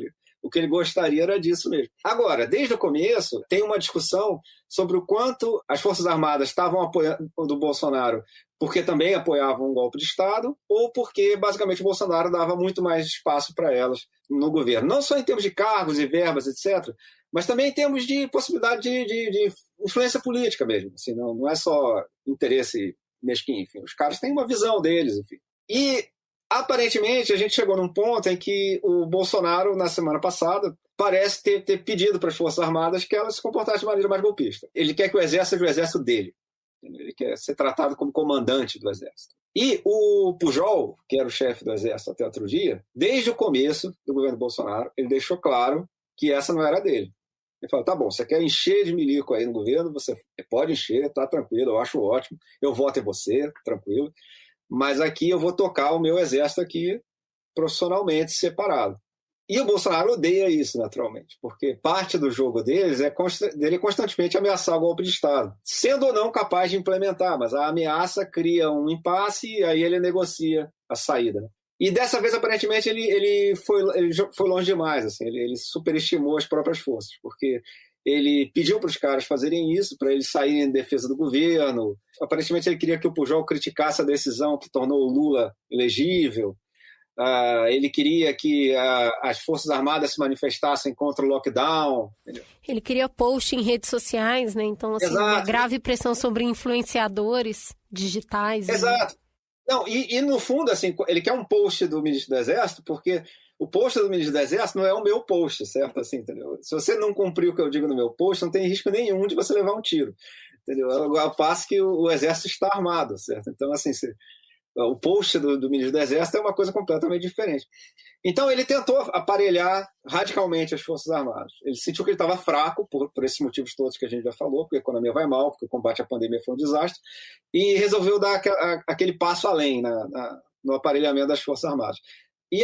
o que ele gostaria era disso mesmo. Agora, desde o começo, tem uma discussão sobre o quanto as Forças Armadas estavam apoiando o Bolsonaro porque também apoiavam um golpe de Estado ou porque, basicamente, o Bolsonaro dava muito mais espaço para elas no governo. Não só em termos de cargos e verbas, etc., mas também em termos de possibilidade de influência política mesmo. Assim, não é só interesse mesquinho. Enfim, os caras têm uma visão deles. Enfim. E, aparentemente, a gente chegou num ponto em que o Bolsonaro, na semana passada, parece ter pedido para as Forças Armadas que elas se comportassem de maneira mais golpista. Ele quer que o exército seja o exército dele. Ele quer ser tratado como comandante do exército. E o Pujol, que era o chefe do exército até outro dia, desde o começo do governo Bolsonaro, ele deixou claro que essa não era dele. Ele falou, tá bom, você quer encher de milico aí no governo, você pode encher, tá tranquilo, eu acho ótimo, eu voto em você, tranquilo, mas aqui eu vou tocar o meu exército aqui profissionalmente separado. E o Bolsonaro odeia isso, naturalmente, porque parte do jogo deles é dele constantemente ameaçar o golpe de Estado, sendo ou não capaz de implementar, mas a ameaça cria um impasse e aí ele negocia a saída. Né? E dessa vez, aparentemente, ele foi longe demais, assim, ele superestimou as próprias forças, porque ele pediu para os caras fazerem isso, para eles saírem em defesa do governo. Aparentemente, ele queria que o Pujol criticasse a decisão que tornou o Lula elegível. Ele queria que as Forças Armadas se manifestassem contra o lockdown. Entendeu? Ele queria post em redes sociais, né? Então, assim, uma grave pressão sobre influenciadores digitais. Exato. Né? Não, e no fundo, assim, ele quer um post do ministro do Exército, porque o post do ministro do Exército não é o meu post, certo? Assim, entendeu? Se você não cumprir o que eu digo no meu post, não tem risco nenhum de você levar um tiro. Entendeu? Ao passo que o Exército está armado, certo? Então, assim, o post do ministro do Exército é uma coisa completamente diferente. Então, ele tentou aparelhar radicalmente as Forças Armadas. Ele sentiu que ele estava fraco, por esses motivos todos que a gente já falou, porque a economia vai mal, porque o combate à pandemia foi um desastre, e resolveu dar aquele passo além no aparelhamento das Forças Armadas. E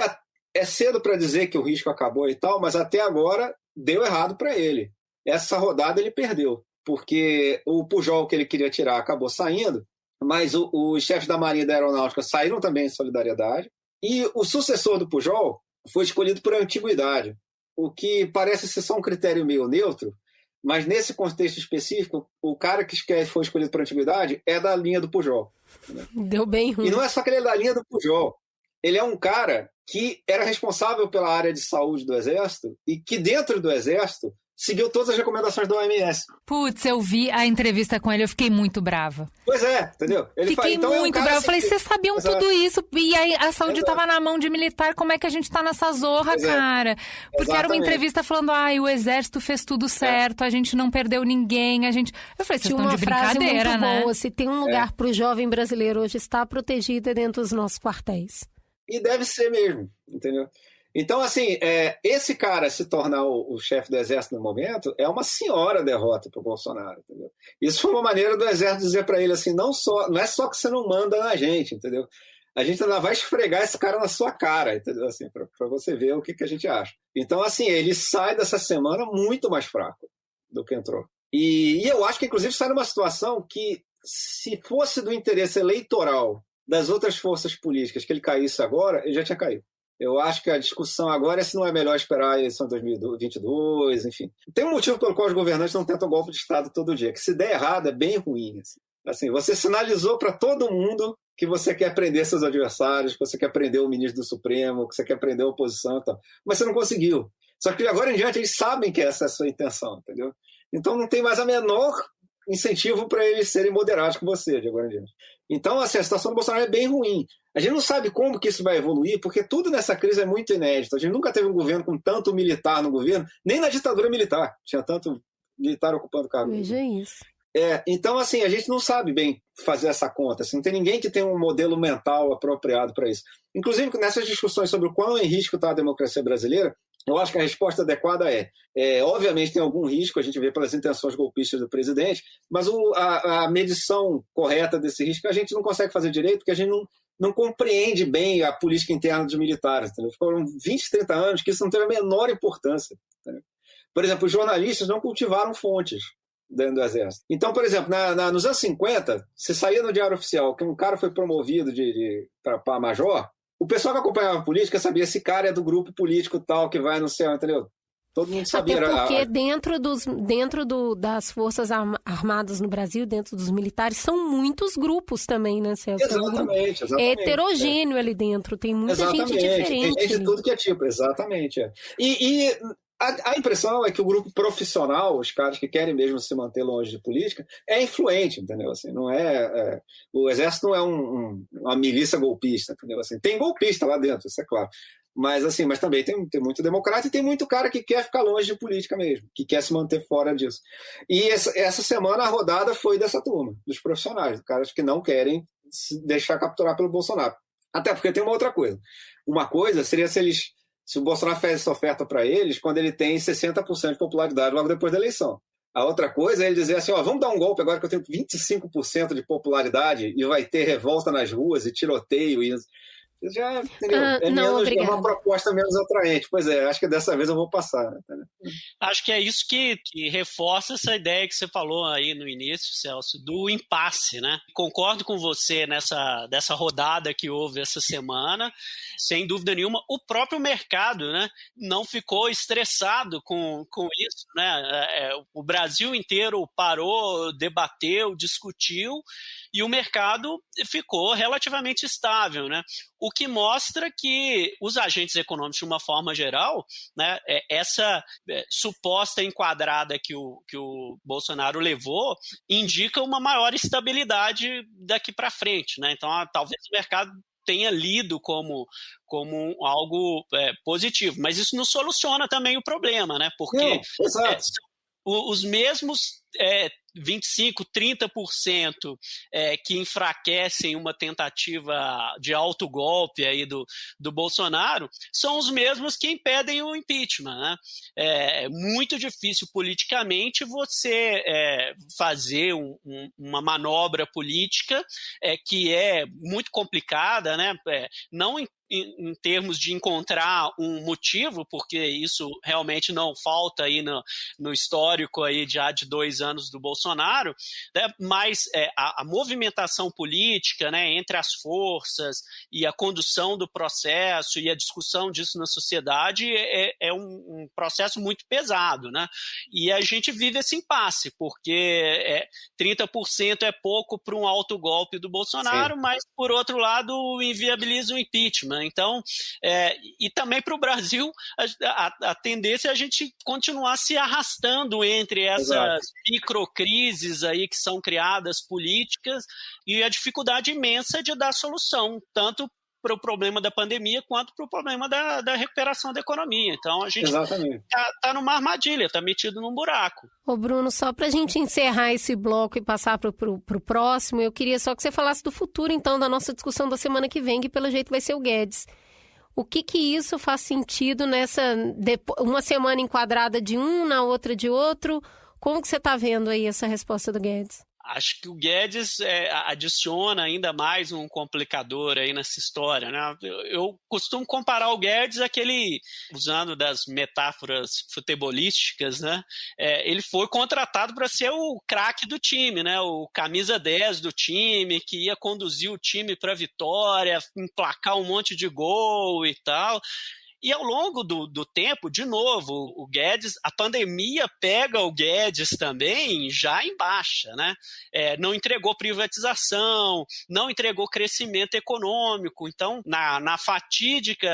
é cedo para dizer que o risco acabou e tal, mas até agora deu errado para ele. Essa rodada ele perdeu, porque o Pujol que ele queria tirar acabou saindo, mas os chefes da Marinha e da Aeronáutica saíram também em solidariedade, e o sucessor do Pujol foi escolhido por antiguidade, o que parece ser só um critério meio neutro, mas nesse contexto específico, o cara que foi escolhido por antiguidade é da linha do Pujol. Né? Deu bem ruim. E não é só que ele é da linha do Pujol, ele é um cara que era responsável pela área de saúde do Exército e que dentro do Exército seguiu todas as recomendações da OMS. Putz, eu vi a entrevista com ele, eu fiquei muito brava. Pois é, entendeu? Fiquei muito brava. Eu falei, vocês sabiam tudo isso, e aí a saúde estava na mão de militar, como é que a gente tá nessa zorra, cara? Porque era uma entrevista falando, o exército fez tudo certo, a gente não perdeu ninguém, a gente... Eu falei, vocês estão de brincadeira, muito né? Boa, se tem um lugar pro jovem brasileiro hoje estar protegido é dentro dos nossos quartéis. E deve ser mesmo, entendeu? Então, assim, esse cara se tornar o chefe do Exército no momento é uma senhora derrota para o Bolsonaro, entendeu? Isso foi uma maneira do Exército dizer para ele assim, não é só que você não manda na gente, entendeu? A gente ainda vai esfregar esse cara na sua cara, entendeu? Assim, para você ver o que a gente acha. Então, assim, ele sai dessa semana muito mais fraco do que entrou. E eu acho que, inclusive, sai numa situação que, se fosse do interesse eleitoral das outras forças políticas que ele caísse agora, ele já tinha caído. Eu acho que a discussão agora é se não é melhor esperar a eleição de 2022, enfim. Tem um motivo pelo qual os governantes não tentam golpe de Estado todo dia, que se der errado é bem ruim. Assim, você sinalizou para todo mundo que você quer prender seus adversários, que você quer prender o ministro do Supremo, que você quer prender a oposição e tal. Mas você não conseguiu. Só que agora em diante eles sabem que essa é a sua intenção, entendeu? Então não tem mais a menor incentivo para eles serem moderados com você de agora em diante. Então, assim, a situação do Bolsonaro é bem ruim. A gente não sabe como que isso vai evoluir, porque tudo nessa crise é muito inédito. A gente nunca teve um governo com tanto militar no governo, nem na ditadura militar tinha tanto militar ocupando cargo. Veja isso. Então, assim, a gente não sabe bem fazer essa conta. Assim, não tem ninguém que tenha um modelo mental apropriado para isso. Inclusive, nessas discussões sobre o quão em risco está a democracia brasileira, eu acho que a resposta adequada obviamente tem algum risco, a gente vê pelas intenções golpistas do presidente, mas a medição correta desse risco a gente não consegue fazer direito, porque a gente não compreende bem a política interna dos militares. Entendeu? Foram 20, 30 anos que isso não teve a menor importância. Entendeu? Por exemplo, os jornalistas não cultivaram fontes dentro do Exército. Então, por exemplo, nos anos 50, se saía no Diário Oficial que um cara foi promovido para major, o pessoal que acompanhava a política sabia esse cara é do grupo político tal que vai no céu, entendeu? Todo mundo sabia. Até porque dentro das Forças Armadas no Brasil, dentro dos militares, são muitos grupos também, né, Celso? Exatamente. É heterogêneo ali dentro, tem muita gente diferente. Tem gente de tudo que é tipo, exatamente. E a impressão é que o grupo profissional, os caras que querem mesmo se manter longe de política, é influente, entendeu? Assim, não o Exército não é uma milícia golpista, entendeu? Assim, tem golpista lá dentro, isso é claro. Mas também tem muito democrata e tem muito cara que quer ficar longe de política mesmo, que quer se manter fora disso. E essa semana a rodada foi dessa turma, dos profissionais, caras que não querem se deixar capturar pelo Bolsonaro. Até porque tem uma outra coisa. Uma coisa seria se o Bolsonaro fez essa oferta para eles quando ele tem 60% de popularidade logo depois da eleição. A outra coisa é ele dizer assim, vamos dar um golpe agora que eu tenho 25% de popularidade e vai ter revolta nas ruas e tiroteio e... Já, entendeu? É uma proposta menos atraente. Pois acho que dessa vez eu vou passar. Né? Acho que é isso que reforça essa ideia que você falou aí no início, Celso, do impasse, né? Concordo com você dessa rodada que houve essa semana, sem dúvida nenhuma. O próprio mercado, né, não ficou estressado com isso, né? O Brasil inteiro parou, debateu, discutiu, e o mercado ficou relativamente estável, né? O que mostra que os agentes econômicos, de uma forma geral, né, essa suposta enquadrada que o Bolsonaro levou, indica uma maior estabilidade daqui para frente, né? Então, talvez o mercado tenha lido como algo positivo, mas isso não soluciona também o problema, né? Porque os mesmos 25%, 30% que enfraquecem uma tentativa de autogolpe aí do Bolsonaro são os mesmos que impedem o impeachment, né? É muito difícil politicamente você fazer uma manobra política que é muito complicada, né? Não em termos de encontrar um motivo, porque isso realmente não falta aí no histórico aí já de 2 anos do Bolsonaro, né, mas a movimentação política, né, entre as forças e a condução do processo e a discussão disso na sociedade é um processo muito pesado, né? E a gente vive esse impasse, porque 30% é pouco para um autogolpe do Bolsonaro, mas, por outro lado, inviabiliza o impeachment. Então, e também para o Brasil, a tendência é a gente continuar se arrastando entre essas microcrises aí que são criadas políticas e a dificuldade imensa de dar solução, tanto para o problema da pandemia quanto para o problema da recuperação da economia. Então, a gente está numa armadilha, está metido num buraco. Ô Bruno, só para a gente encerrar esse bloco e passar para o próximo, eu queria só que você falasse do futuro, então, da nossa discussão da semana que vem, que pelo jeito vai ser o Guedes. O que isso faz sentido nessa uma semana enquadrada de um, na outra de outro? Como que você está vendo aí essa resposta do Guedes? Acho que o Guedes adiciona ainda mais um complicador aí nessa história, né? Eu costumo comparar o Guedes àquele, usando das metáforas futebolísticas, né? Ele foi contratado para ser o craque do time, né? O camisa 10 do time, que ia conduzir o time para a vitória, emplacar um monte de gol e tal. E ao longo do tempo, de novo, o Guedes, a pandemia pega o Guedes também já em baixa, né? Não entregou privatização, não entregou crescimento econômico. Então, na fatídica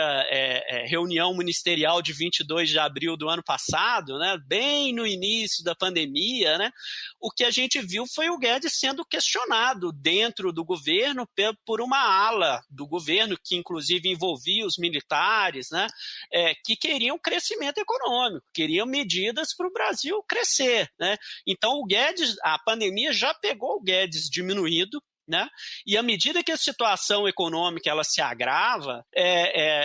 reunião ministerial de 22 de abril do ano passado, né, bem no início da pandemia, né, o que a gente viu foi o Guedes sendo questionado dentro do governo por uma ala do governo, que inclusive envolvia os militares, né? Que queriam crescimento econômico, queriam medidas para o Brasil crescer, né? Então o Guedes, a pandemia já pegou o Guedes diminuído, né? E à medida que a situação econômica ela se agrava,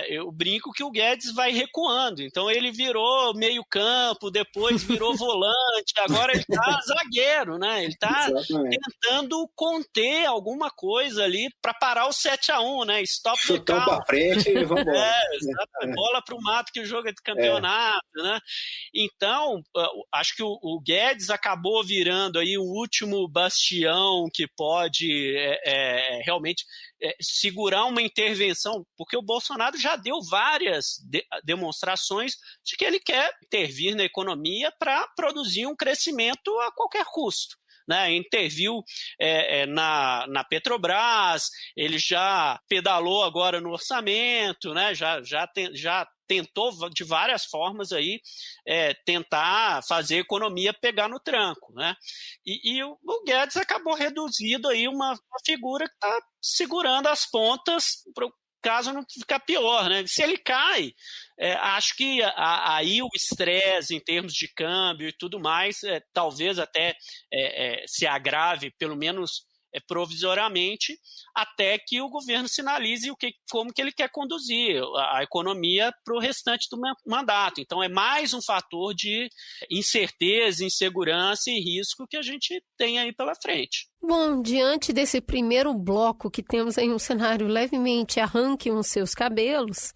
eu brinco que o Guedes vai recuando. Então ele virou meio campo, depois virou volante, agora ele está zagueiro, né? Ele está tentando conter alguma coisa ali para parar o 7-1, né? Stop the count. Chutão para frente e vamos embora. Bola para o mato que joga de campeonato, né? Então, acho que o Guedes acabou virando aí o último bastião que pode realmente segurar uma intervenção, porque o Bolsonaro já deu várias demonstrações de que ele quer intervir na economia para produzir um crescimento a qualquer custo. Né, interviu na Petrobras, ele já pedalou agora no orçamento, né, já tentou de várias formas aí tentar fazer a economia pegar no tranco, né? E o Guedes acabou reduzindo aí uma figura que está segurando as pontas para o caso não ficar pior, né? Se ele cai, acho que aí o estresse em termos de câmbio e tudo mais, talvez até se agrave, pelo menos provisoriamente, até que o governo sinalize como que ele quer conduzir a economia para o restante do mandato. Então é mais um fator de incerteza, insegurança e risco que a gente tem aí pela frente. Bom, diante desse primeiro bloco que temos aí um cenário levemente arranque os seus cabelos,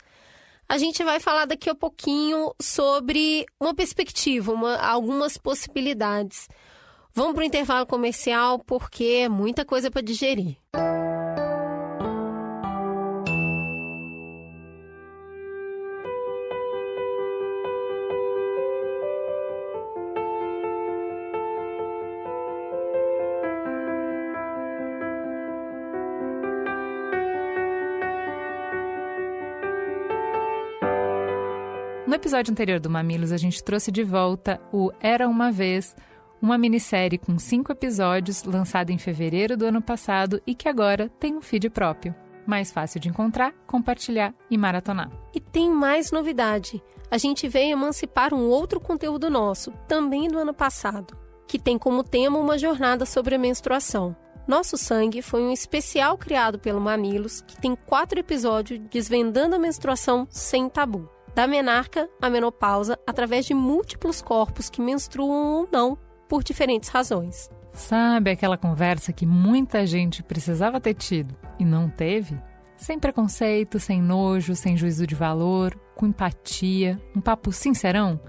a gente vai falar daqui a pouquinho sobre uma perspectiva, algumas possibilidades. Vamos para o intervalo comercial porque é muita coisa para digerir. No episódio anterior do Mamilos, a gente trouxe de volta o Era Uma Vez, uma minissérie com 5 episódios lançada em fevereiro do ano passado e que agora tem um feed próprio. Mais fácil de encontrar, compartilhar e maratonar. E tem mais novidade. A gente veio emancipar um outro conteúdo nosso, também do ano passado, que tem como tema uma jornada sobre a menstruação. Nosso Sangue foi um especial criado pelo Mamilos, que tem 4 episódios desvendando a menstruação sem tabu. Da menarca à menopausa, através de múltiplos corpos que menstruam ou não, por diferentes razões. Sabe aquela conversa que muita gente precisava ter tido e não teve? Sem preconceito, sem nojo, sem juízo de valor, com empatia, um papo sincerão?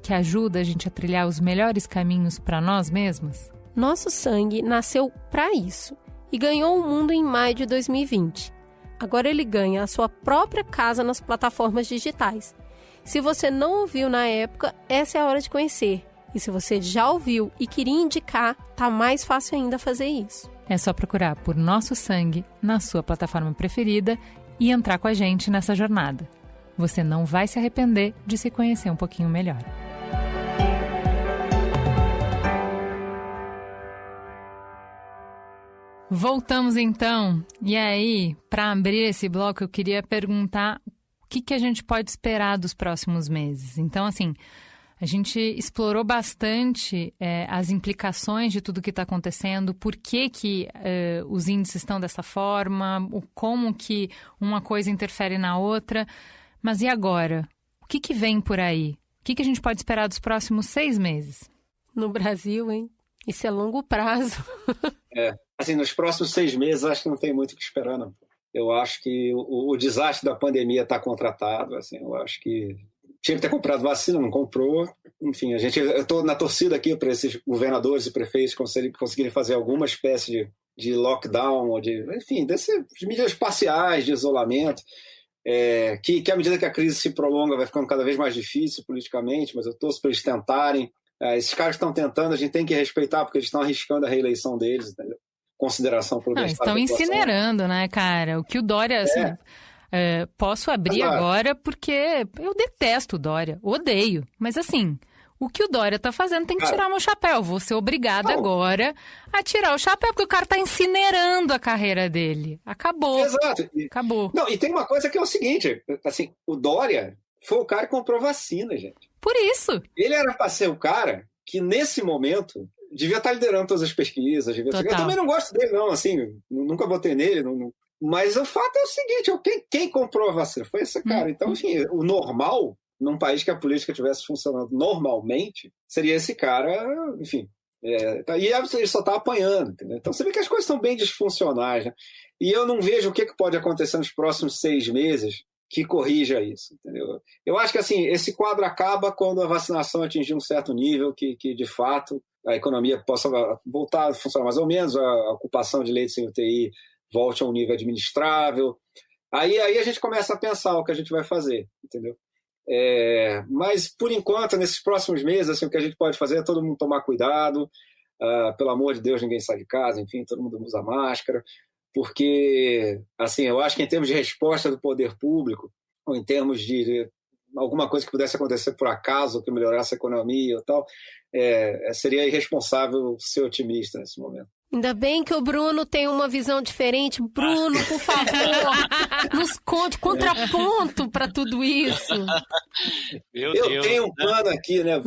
que ajuda a gente a trilhar os melhores caminhos para nós mesmos? Nosso Sangue nasceu para isso e ganhou o mundo em maio de 2020. Agora ele ganha a sua própria casa nas plataformas digitais. Se você não ouviu na época, essa é a hora de conhecer. E se você já ouviu e queria indicar, tá mais fácil ainda fazer isso. É só procurar por Nosso Sangue na sua plataforma preferida e entrar com a gente nessa jornada. Você não vai se arrepender de se conhecer um pouquinho melhor. Voltamos então. E aí, para abrir esse bloco, eu queria perguntar o que a gente pode esperar dos próximos meses. Então, assim, a gente explorou bastante as implicações de tudo que está acontecendo, por que os índices estão dessa forma, como que uma coisa interfere na outra. Mas e agora? O que vem por aí? O que a gente pode esperar dos próximos 6 meses? No Brasil, hein? Isso é longo prazo. Assim, nos próximos 6 meses, acho que não tem muito o que esperar, não. Eu acho que o desastre da pandemia está contratado. Assim, eu acho que tinha que ter comprado vacina, não comprou. Enfim, eu estou na torcida aqui para esses governadores e prefeitos conseguirem fazer alguma espécie de lockdown, ou enfim, dessas medidas parciais de isolamento, que à medida que a crise se prolonga vai ficando cada vez mais difícil politicamente, mas eu torço para eles tentarem. Esses caras estão tentando, a gente tem que respeitar, porque eles estão arriscando a reeleição deles, entendeu? Consideração por estão incinerando, né, cara? O que o Dória, assim, posso abrir agora porque eu detesto o Dória, odeio, mas assim, o que o Dória tá fazendo tem que tirar meu chapéu, vou ser obrigada agora a tirar o chapéu, porque o cara tá incinerando a carreira dele, acabou. Exato. Acabou. Não, e tem uma coisa que é o seguinte, assim, o Dória foi o cara que comprou vacina, gente. Por isso. Ele era para ser o cara que, nesse momento, devia estar liderando todas as pesquisas. Eu também não gosto dele, não, assim, nunca votei nele. Mas o fato é o seguinte, quem comprou a vacina foi esse cara. Então, enfim, o normal, num país que a política estivesse funcionando normalmente, seria esse cara, enfim. E ele só está apanhando, entendeu? Então você vê que as coisas estão bem disfuncionais, né? E eu não vejo o que pode acontecer nos próximos 6 meses que corrija isso, entendeu? Eu acho que assim, esse quadro acaba quando a vacinação atingir um certo nível que de fato a economia possa voltar a funcionar mais ou menos, a ocupação de leitos em UTI volte a um nível administrável. Aí a gente começa a pensar o que a gente vai fazer, entendeu? Mas, por enquanto, nesses próximos meses, assim, o que a gente pode fazer é todo mundo tomar cuidado, pelo amor de Deus, ninguém sai de casa, enfim, todo mundo usa máscara, porque, assim, eu acho que em termos de resposta do poder público, ou em termos de alguma coisa que pudesse acontecer por acaso, que melhorasse a economia ou tal, seria irresponsável ser otimista nesse momento. Ainda bem que o Bruno tem uma visão diferente. Bruno, por favor, nos conte contraponto para tudo isso. Eu tenho um plano aqui, né?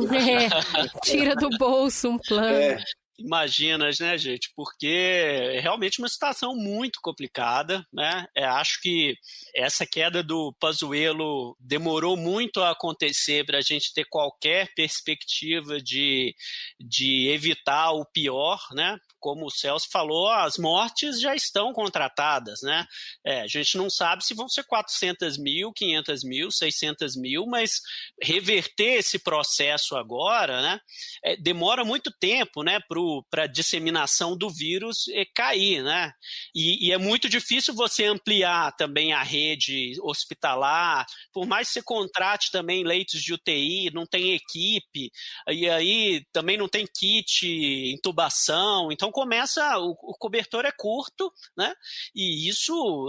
Tira do bolso um plano. Imaginas, né, gente? Porque é realmente uma situação muito complicada, né? Acho que essa queda do Pazuello demorou muito a acontecer para a gente ter qualquer perspectiva de evitar o pior, né? Como o Celso falou, as mortes já estão contratadas, né? A gente não sabe se vão ser 400 mil, 500 mil, 600 mil, mas reverter esse processo agora, né? Demora muito tempo, né? Para a disseminação do vírus cair, né? E é muito difícil você ampliar também a rede hospitalar, por mais que você contrate também leitos de UTI, não tem equipe, e aí também não tem kit, intubação, então começa, o cobertor é curto, né? E isso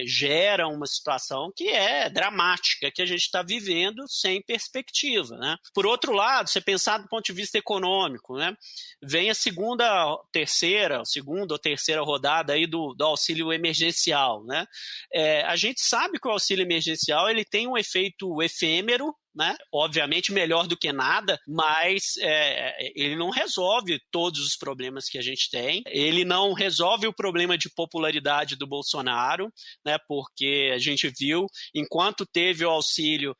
gera uma situação que é dramática, que a gente está vivendo sem perspectiva, né? Por outro lado, você pensar do ponto de vista econômico, né? Vem a segunda ou terceira rodada aí do auxílio emergencial, né? A gente sabe que o auxílio emergencial ele tem um efeito efêmero, né? Obviamente melhor do que nada, mas ele não resolve todos os problemas que a gente tem, ele não resolve o problema de popularidade do Bolsonaro, né? Porque a gente viu, enquanto teve o auxílio,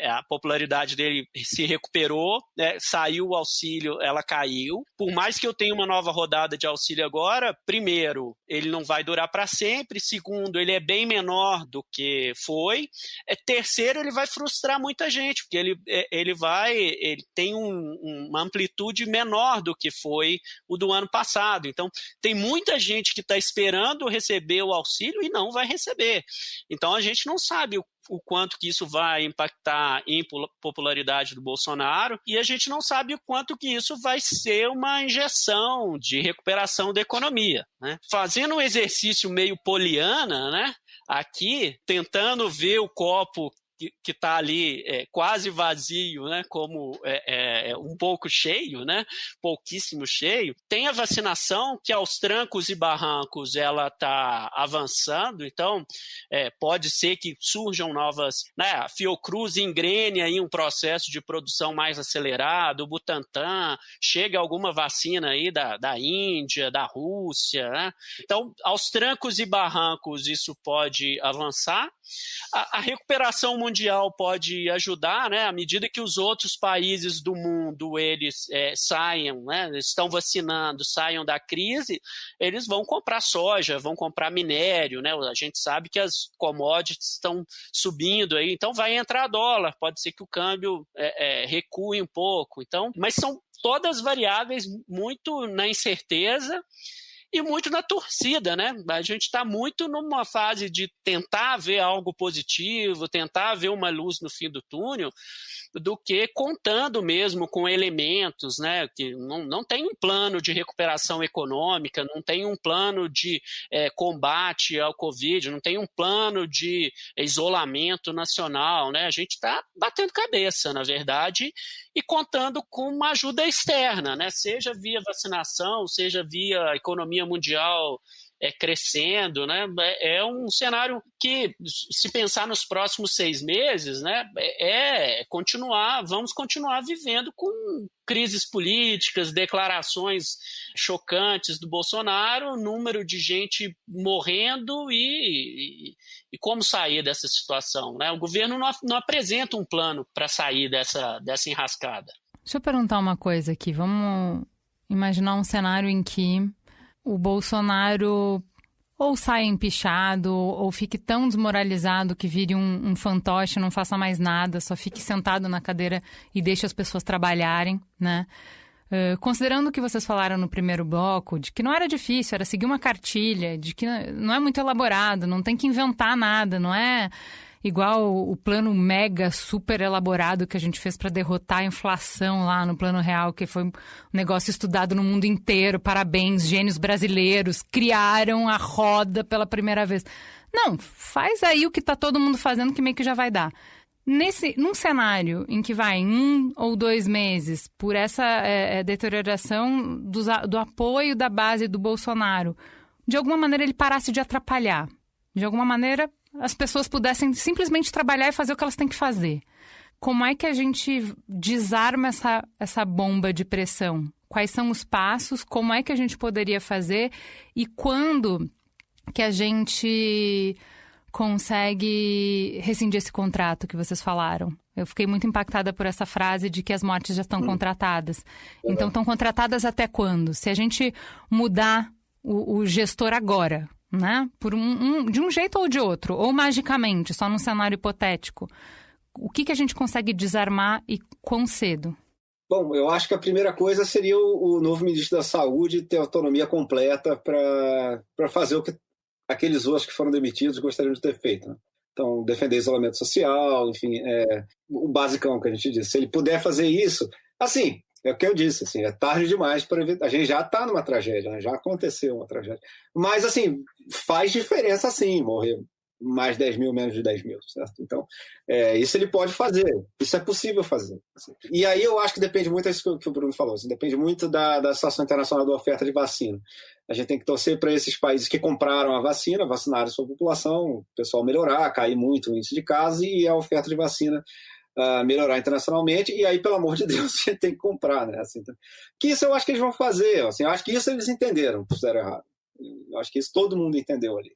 a popularidade dele se recuperou, né? Saiu o auxílio, ela caiu. Por mais que eu tenha uma nova rodada de auxílio agora, primeiro, ele não vai durar para sempre. Segundo, ele é bem menor do que foi. Terceiro, ele vai frustrar muita gente, porque ele tem uma amplitude menor do que foi o do ano passado. Então, tem muita gente que está esperando receber o auxílio e não vai receber. Então, a gente não sabe o quanto que isso vai impactar em popularidade do Bolsonaro, e a gente não sabe o quanto que isso vai ser uma injeção de recuperação da economia, né? Fazendo um exercício meio poliana, né? Aqui, tentando ver o copo que está ali quase vazio, né, como um pouco cheio, né, pouquíssimo cheio. Tem a vacinação que aos trancos e barrancos ela está avançando, então pode ser que surjam novas, né, a Fiocruz engrene aí um processo de produção mais acelerado, o Butantan, chega alguma vacina aí da Índia, da Rússia, né? Então, aos trancos e barrancos isso pode avançar. A recuperação mundial pode ajudar, né? À medida que os outros países do mundo eles saiam, né? Estão vacinando, saiam da crise, eles vão comprar soja, vão comprar minério, né? A gente sabe que as commodities estão subindo aí, então vai entrar dólar, pode ser que o câmbio recue um pouco. Então, mas são todas variáveis muito na incerteza e muito na torcida, né? A gente está muito numa fase de tentar ver algo positivo, tentar ver uma luz no fim do túnel, do que contando mesmo com elementos, né? Que não tem um plano de recuperação econômica, não tem um plano de combate ao Covid, não tem um plano de isolamento nacional, né? A gente está batendo cabeça, na verdade, e contando com uma ajuda externa, né? Seja via vacinação, seja via economia mundial crescendo, né? É um cenário que, se pensar nos próximos 6 meses, né? Vamos continuar vivendo com crises políticas, declarações chocantes do Bolsonaro, número de gente morrendo e como sair dessa situação, né? O governo não apresenta um plano para sair dessa enrascada. Deixa eu perguntar uma coisa aqui. Vamos imaginar um cenário em que o Bolsonaro ou saia empichado ou fique tão desmoralizado que vire um fantoche, não faça mais nada, só fique sentado na cadeira e deixe as pessoas trabalharem, né? Considerando o que vocês falaram no primeiro bloco, de que não era difícil, era seguir uma cartilha, de que não é muito elaborado, não tem que inventar nada, não é igual o plano mega super elaborado que a gente fez para derrotar a inflação lá no Plano Real, que foi um negócio estudado no mundo inteiro. Parabéns, gênios brasileiros, criaram a roda pela primeira vez. Não, faz aí o que está todo mundo fazendo que meio que já vai dar. Num cenário em que vai 1 ou 2 meses por essa deterioração do apoio da base do Bolsonaro, de alguma maneira ele parasse de atrapalhar, de alguma maneira as pessoas pudessem simplesmente trabalhar e fazer o que elas têm que fazer. Como é que a gente desarma essa bomba de pressão? Quais são os passos? Como é que a gente poderia fazer? E quando que a gente consegue rescindir esse contrato que vocês falaram? Eu fiquei muito impactada por essa frase de que as mortes já estão contratadas. Então, estão contratadas até quando? Se a gente mudar o gestor agora, né? De um jeito ou de outro, ou magicamente, só num cenário hipotético, o que a gente consegue desarmar e quão cedo? Bom, eu acho que a primeira coisa seria o novo ministro da Saúde ter autonomia completa para fazer o que aqueles outros que foram demitidos gostariam de ter feito, né? Então, defender isolamento social, enfim, o basicão que a gente disse. Se ele puder fazer isso, assim, é o que eu disse, assim, é tarde demais para evitar. A gente já está numa tragédia, né? Já aconteceu uma tragédia. Mas, assim, faz diferença, sim, morrer mais 10 mil, menos de 10 mil, certo? Então, isso ele pode fazer, isso é possível fazer. Assim. E aí eu acho que depende muito disso que o Bruno falou, assim, depende muito da situação internacional da oferta de vacina. A gente tem que torcer para esses países que compraram a vacina, vacinaram a sua população, o pessoal melhorar, cair muito o índice de casos e a oferta de vacina melhorar internacionalmente, e aí, pelo amor de Deus, a gente tem que comprar, né? Assim, que isso eu acho que eles vão fazer, assim, eu acho que isso eles entenderam que fizeram errado. Eu acho que isso todo mundo entendeu ali,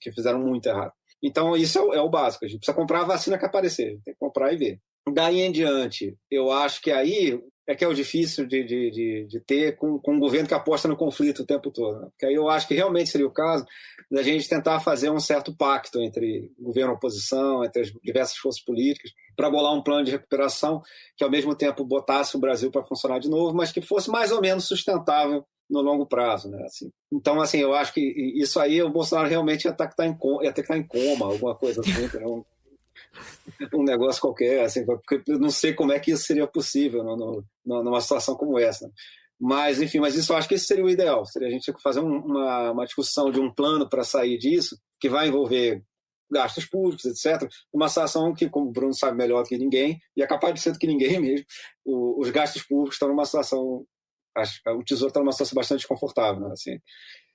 que fizeram muito errado. Então, isso é o básico, a gente precisa comprar a vacina que aparecer, tem que comprar e ver. Daí em diante, eu acho que aí que é o difícil de ter com um governo que aposta no conflito o tempo todo. Né? Porque aí eu acho que realmente seria o caso da gente tentar fazer um certo pacto entre governo e oposição, entre as diversas forças políticas, para bolar um plano de recuperação que, ao mesmo tempo, botasse o Brasil para funcionar de novo, mas que fosse mais ou menos sustentável no longo prazo. Né? Assim, então, assim, eu acho que isso aí o Bolsonaro realmente ia ter que estar em coma, alguma coisa assim, um negócio qualquer, assim, porque eu não sei como é que isso seria possível numa situação como essa. Né? Mas, enfim, isso eu acho que esse seria o ideal. Seria a gente fazer uma discussão de um plano para sair disso, que vai envolver gastos públicos, etc. Uma situação que, como o Bruno sabe melhor do que ninguém, e é capaz de ser do que ninguém mesmo, os gastos públicos estão numa situação... O Tesouro está numa situação bastante desconfortável. Né? Assim,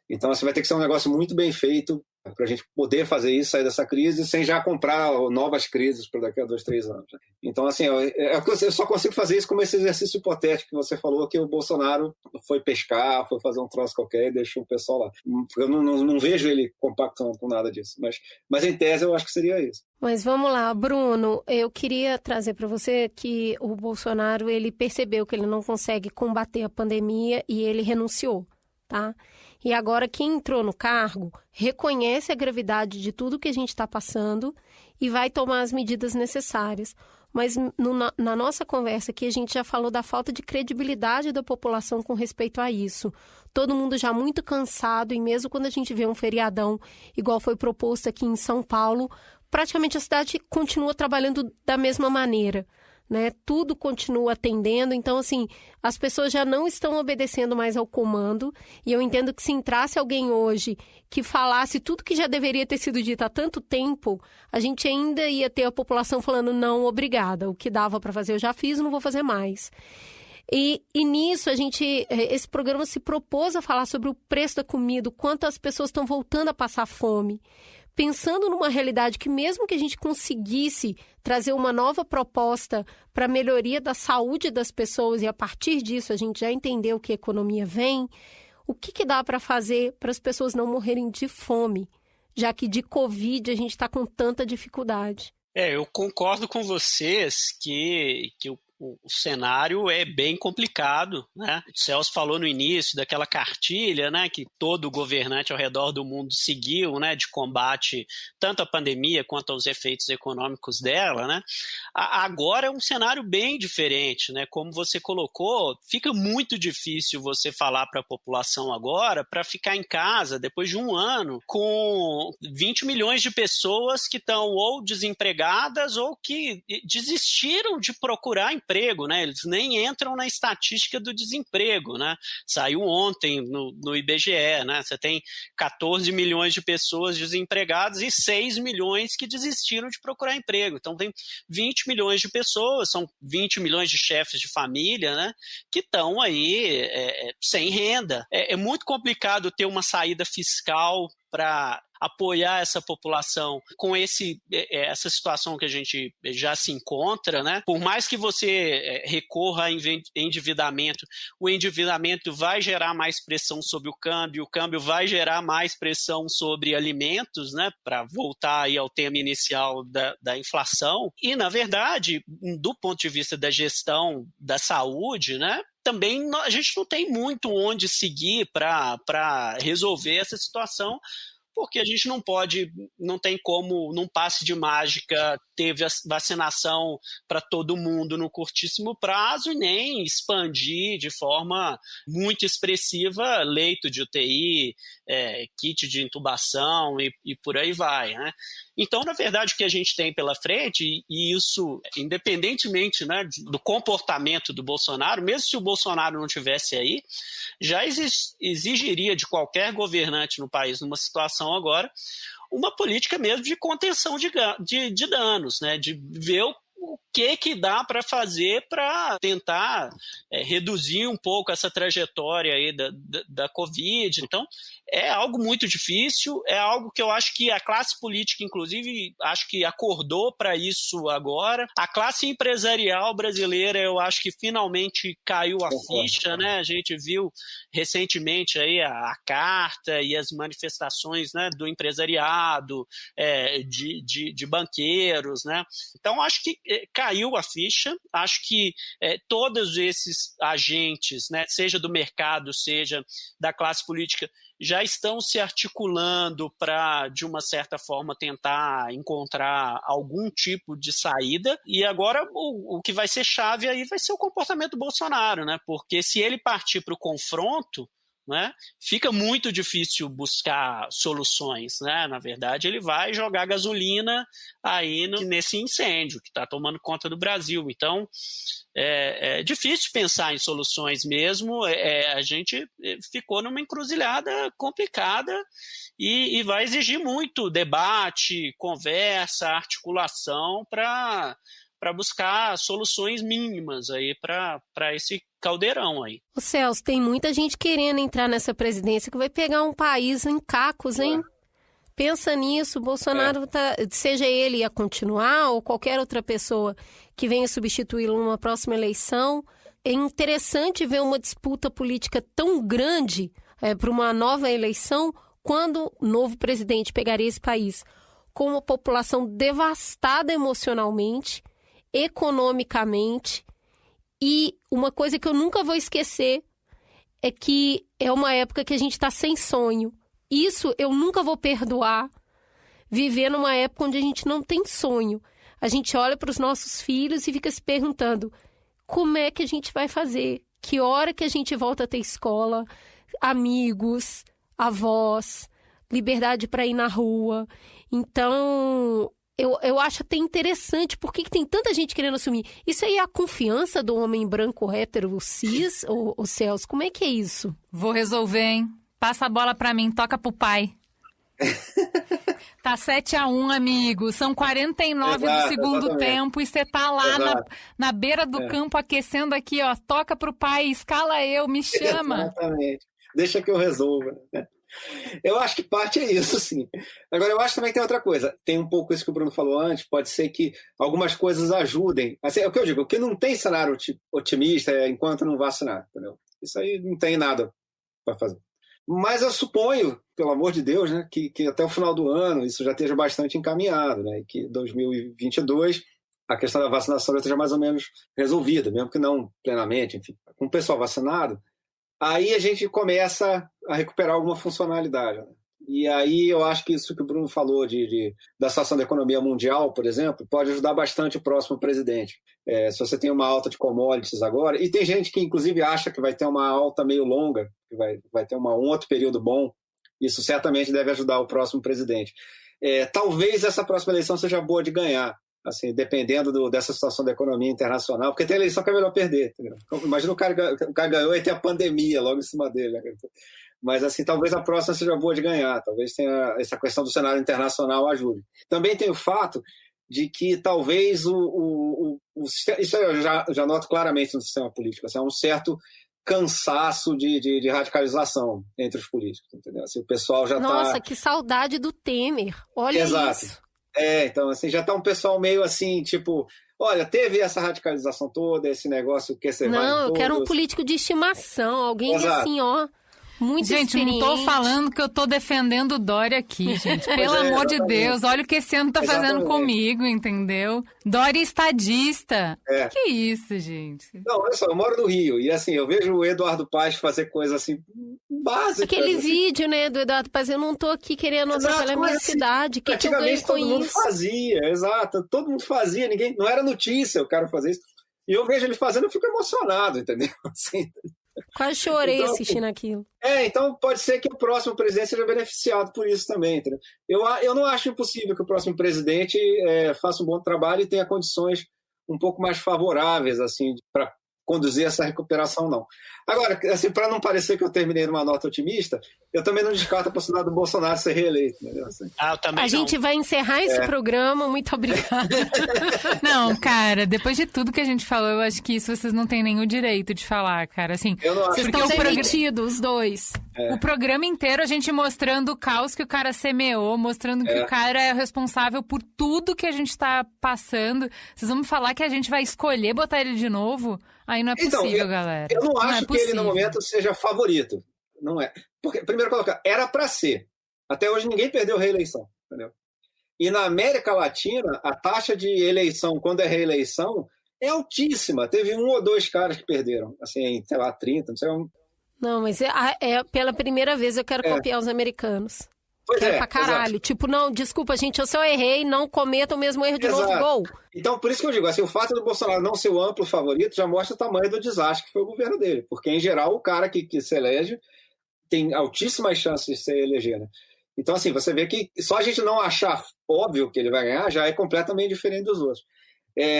então, vai ter que ser um negócio muito bem feito para a gente poder fazer isso, sair dessa crise, sem já comprar novas crises para daqui a 2, 3 anos. Então, assim, eu só consigo fazer isso como esse exercício hipotético que você falou, que o Bolsonaro foi pescar, foi fazer um troço qualquer e deixou o pessoal lá. Eu não vejo ele compactando com nada disso, mas em tese eu acho que seria isso. Mas vamos lá, Bruno, eu queria trazer para você que o Bolsonaro, ele percebeu que ele não consegue combater a pandemia e ele renunciou, tá? E agora quem entrou no cargo reconhece a gravidade de tudo que a gente está passando e vai tomar as medidas necessárias. Mas na nossa conversa aqui a gente já falou da falta de credibilidade da população com respeito a isso. Todo mundo já muito cansado e mesmo quando a gente vê um feriadão igual foi proposto aqui em São Paulo, praticamente a cidade continua trabalhando da mesma maneira. Né? Tudo continua atendendo, então assim, as pessoas já não estão obedecendo mais ao comando e eu entendo que se entrasse alguém hoje que falasse tudo que já deveria ter sido dito há tanto tempo, a gente ainda ia ter a população falando não, obrigada, o que dava para fazer eu já fiz, não vou fazer mais. E nisso esse programa se propôs a falar sobre o preço da comida, o quanto as pessoas estão voltando a passar fome. Pensando numa realidade que mesmo que a gente conseguisse trazer uma nova proposta para a melhoria da saúde das pessoas e a partir disso a gente já entendeu que a economia vem, o que dá para fazer para as pessoas não morrerem de fome, já que de Covid a gente está com tanta dificuldade? Eu concordo com vocês que o cenário é bem complicado, né? O Celso falou no início daquela cartilha, né, que todo governante ao redor do mundo seguiu, né, de combate tanto à pandemia quanto aos efeitos econômicos dela, né? Agora é um cenário bem diferente, né? Como você colocou, fica muito difícil você falar para a população agora para ficar em casa depois de um ano com 20 milhões de pessoas que estão ou desempregadas ou que desistiram de procurar emprego, né? Eles nem entram na estatística do desemprego, né? Saiu ontem no IBGE, né? Você tem 14 milhões de pessoas desempregadas e 6 milhões que desistiram de procurar emprego. Então tem 20 milhões de pessoas, são 20 milhões de chefes de família, né? Que estão aí sem renda. É muito complicado ter uma saída fiscal para apoiar essa população com essa situação que a gente já se encontra, né? Por mais que você recorra a endividamento, o endividamento vai gerar mais pressão sobre o câmbio vai gerar mais pressão sobre alimentos, né? Para voltar aí ao tema inicial da inflação. E, na verdade, do ponto de vista da gestão da saúde, né? Também a gente não tem muito onde seguir para resolver essa situação, porque a gente não tem como, num passe de mágica, ter vacinação para todo mundo no curtíssimo prazo e nem expandir de forma muito expressiva leito de UTI, kit de intubação e por aí vai, né? Então, na verdade, o que a gente tem pela frente, e isso, independentemente, né, do comportamento do Bolsonaro, mesmo se o Bolsonaro não estivesse aí, já exigiria de qualquer governante no país, numa situação agora, uma política mesmo de contenção de danos, né, de ver o que dá para fazer para tentar reduzir um pouco essa trajetória aí da Covid. Então, é algo muito difícil, é algo que eu acho que a classe política, inclusive, acho que acordou para isso agora. A classe empresarial brasileira, eu acho que finalmente caiu a ficha, né? A gente viu recentemente aí a carta e as manifestações, né, do empresariado, de banqueiros, né? Então, acho que caiu a ficha. Acho que todos esses agentes, né, seja do mercado, seja da classe política, já estão se articulando para, de uma certa forma, tentar encontrar algum tipo de saída. E agora o que vai ser chave aí vai ser o comportamento do Bolsonaro, né? Porque se ele partir para o confronto, né, fica muito difícil buscar soluções, né? Na verdade, ele vai jogar gasolina aí nesse incêndio que está tomando conta do Brasil. Então, é difícil pensar em soluções mesmo. A gente ficou numa encruzilhada complicada e vai exigir muito debate, conversa, articulação para buscar soluções mínimas aí para esse caldeirão aí. Ô Celso, tem muita gente querendo entrar nessa presidência que vai pegar um país em cacos, hein? Pensa nisso, o Bolsonaro, seja ele a continuar ou qualquer outra pessoa que venha substituí-lo numa próxima eleição, é interessante ver uma disputa política tão grande para uma nova eleição quando o novo presidente pegaria esse país com uma população devastada emocionalmente, economicamente, e uma coisa que eu nunca vou esquecer é que é uma época que a gente está sem sonho. Isso eu nunca vou perdoar, viver numa época onde a gente não tem sonho. A gente olha para os nossos filhos e fica se perguntando como é que a gente vai fazer, que hora que a gente volta a ter escola, amigos, avós, liberdade para ir na rua. Então, eu acho até interessante, por que tem tanta gente querendo assumir? Isso aí é a confiança do homem branco, hétero, cis, ou Celso? Como é que é isso? Vou resolver, hein? Passa a bola pra mim, toca pro pai. Tá 7-1, amigo. São 49 do segundo tempo e você tá lá na beira do campo aquecendo aqui, ó. Toca pro pai, escala eu, me chama. Exatamente. Deixa que eu resolva. Eu acho que parte é isso, sim. Agora, eu acho também que tem outra coisa. Tem um pouco isso que o Bruno falou antes. Pode ser que algumas coisas ajudem. Assim, é o que eu digo, o que não tem cenário otimista é enquanto não vacinar, entendeu? Isso aí não tem nada para fazer. Mas eu suponho, pelo amor de Deus, né, que até o final do ano isso já esteja bastante encaminhado, né, e que 2022 a questão da vacinação já esteja mais ou menos resolvida, mesmo que não plenamente, enfim. Com o pessoal vacinado, aí a gente começa a recuperar alguma funcionalidade, né? E aí eu acho que isso que o Bruno falou da situação da economia mundial, por exemplo, pode ajudar bastante o próximo presidente. Se você tem uma alta de commodities agora, e tem gente que inclusive acha que vai ter uma alta meio longa, que vai ter um outro período bom, isso certamente deve ajudar o próximo presidente. Talvez essa próxima eleição seja boa de ganhar, assim, dependendo dessa situação da economia internacional, porque tem eleição que é melhor perder. Entendeu? Imagina o cara ganhou e tem a pandemia logo em cima dele. Né? Mas, assim, talvez a próxima seja boa de ganhar, talvez tenha essa questão do cenário internacional ajude. Também tem o fato de que talvez isso eu já noto claramente no sistema político, assim, há um certo cansaço de radicalização entre os políticos, entendeu? Assim, o pessoal já Nossa, que saudade do Temer, olha Exato. Isso. Então, assim, já tá um pessoal meio assim, tipo, olha, teve essa radicalização toda, esse negócio que você vai... Não, eu quero um político de estimação, alguém assim, ó... Muito gente, não tô falando que eu tô defendendo o Dória aqui, gente. Pelo amor de Deus, olha o que esse ano tá fazendo comigo, entendeu? Dória estadista. Que é isso, gente? Não, olha só, eu moro no Rio e assim, eu vejo o Eduardo Paes fazer coisas assim, básicas. Aquele vídeo, né, do Eduardo Paes, eu não tô aqui querendo atrapalhar a minha cidade. Que eu ganho com todo mundo fazia, exato. Todo mundo fazia, ninguém... Não era notícia o cara fazer isso. E eu vejo ele fazendo, eu fico emocionado, entendeu? Assim... Quase chorei assistindo aquilo. Então pode ser que o próximo presidente seja beneficiado por isso também, entendeu? Eu não acho impossível que o próximo presidente faça um bom trabalho e tenha condições um pouco mais favoráveis assim, para conduzir essa recuperação, não. Agora, assim, para não parecer que eu terminei numa nota otimista, eu também não descarto a possibilidade do Bolsonaro ser reeleito. Entendeu? Assim. Eu também a gente vai encerrar esse programa, muito obrigada. Não, cara, depois de tudo que a gente falou, eu acho que isso vocês não têm nenhum direito de falar, cara. Assim, vocês estão demitidos, os dois. O programa inteiro a gente mostrando o caos que o cara semeou, mostrando que o cara é responsável por tudo que a gente tá passando. Vocês vão me falar que a gente vai escolher botar ele de novo? Aí não é possível, galera. Eu não acho que ele, no momento, seja favorito. Não é. Porque, primeiro colocar, era para ser. Até hoje ninguém perdeu reeleição. Entendeu? E na América Latina, a taxa de eleição, quando é reeleição, é altíssima. Teve 1 ou 2 caras que perderam, assim, sei lá, 30, não sei. Não, mas pela primeira vez eu quero copiar os americanos. Pois quero pra caralho. Exato. Tipo, não, desculpa, gente, eu só errei, não cometa o mesmo erro de novo, gol. Então, por isso que eu digo, assim, o fato do Bolsonaro não ser o amplo favorito já mostra o tamanho do desastre que foi o governo dele. Porque, em geral, o cara que se elege tem altíssimas chances de se eleger, né? Então, assim, você vê que só a gente não achar óbvio que ele vai ganhar já é completamente diferente dos outros.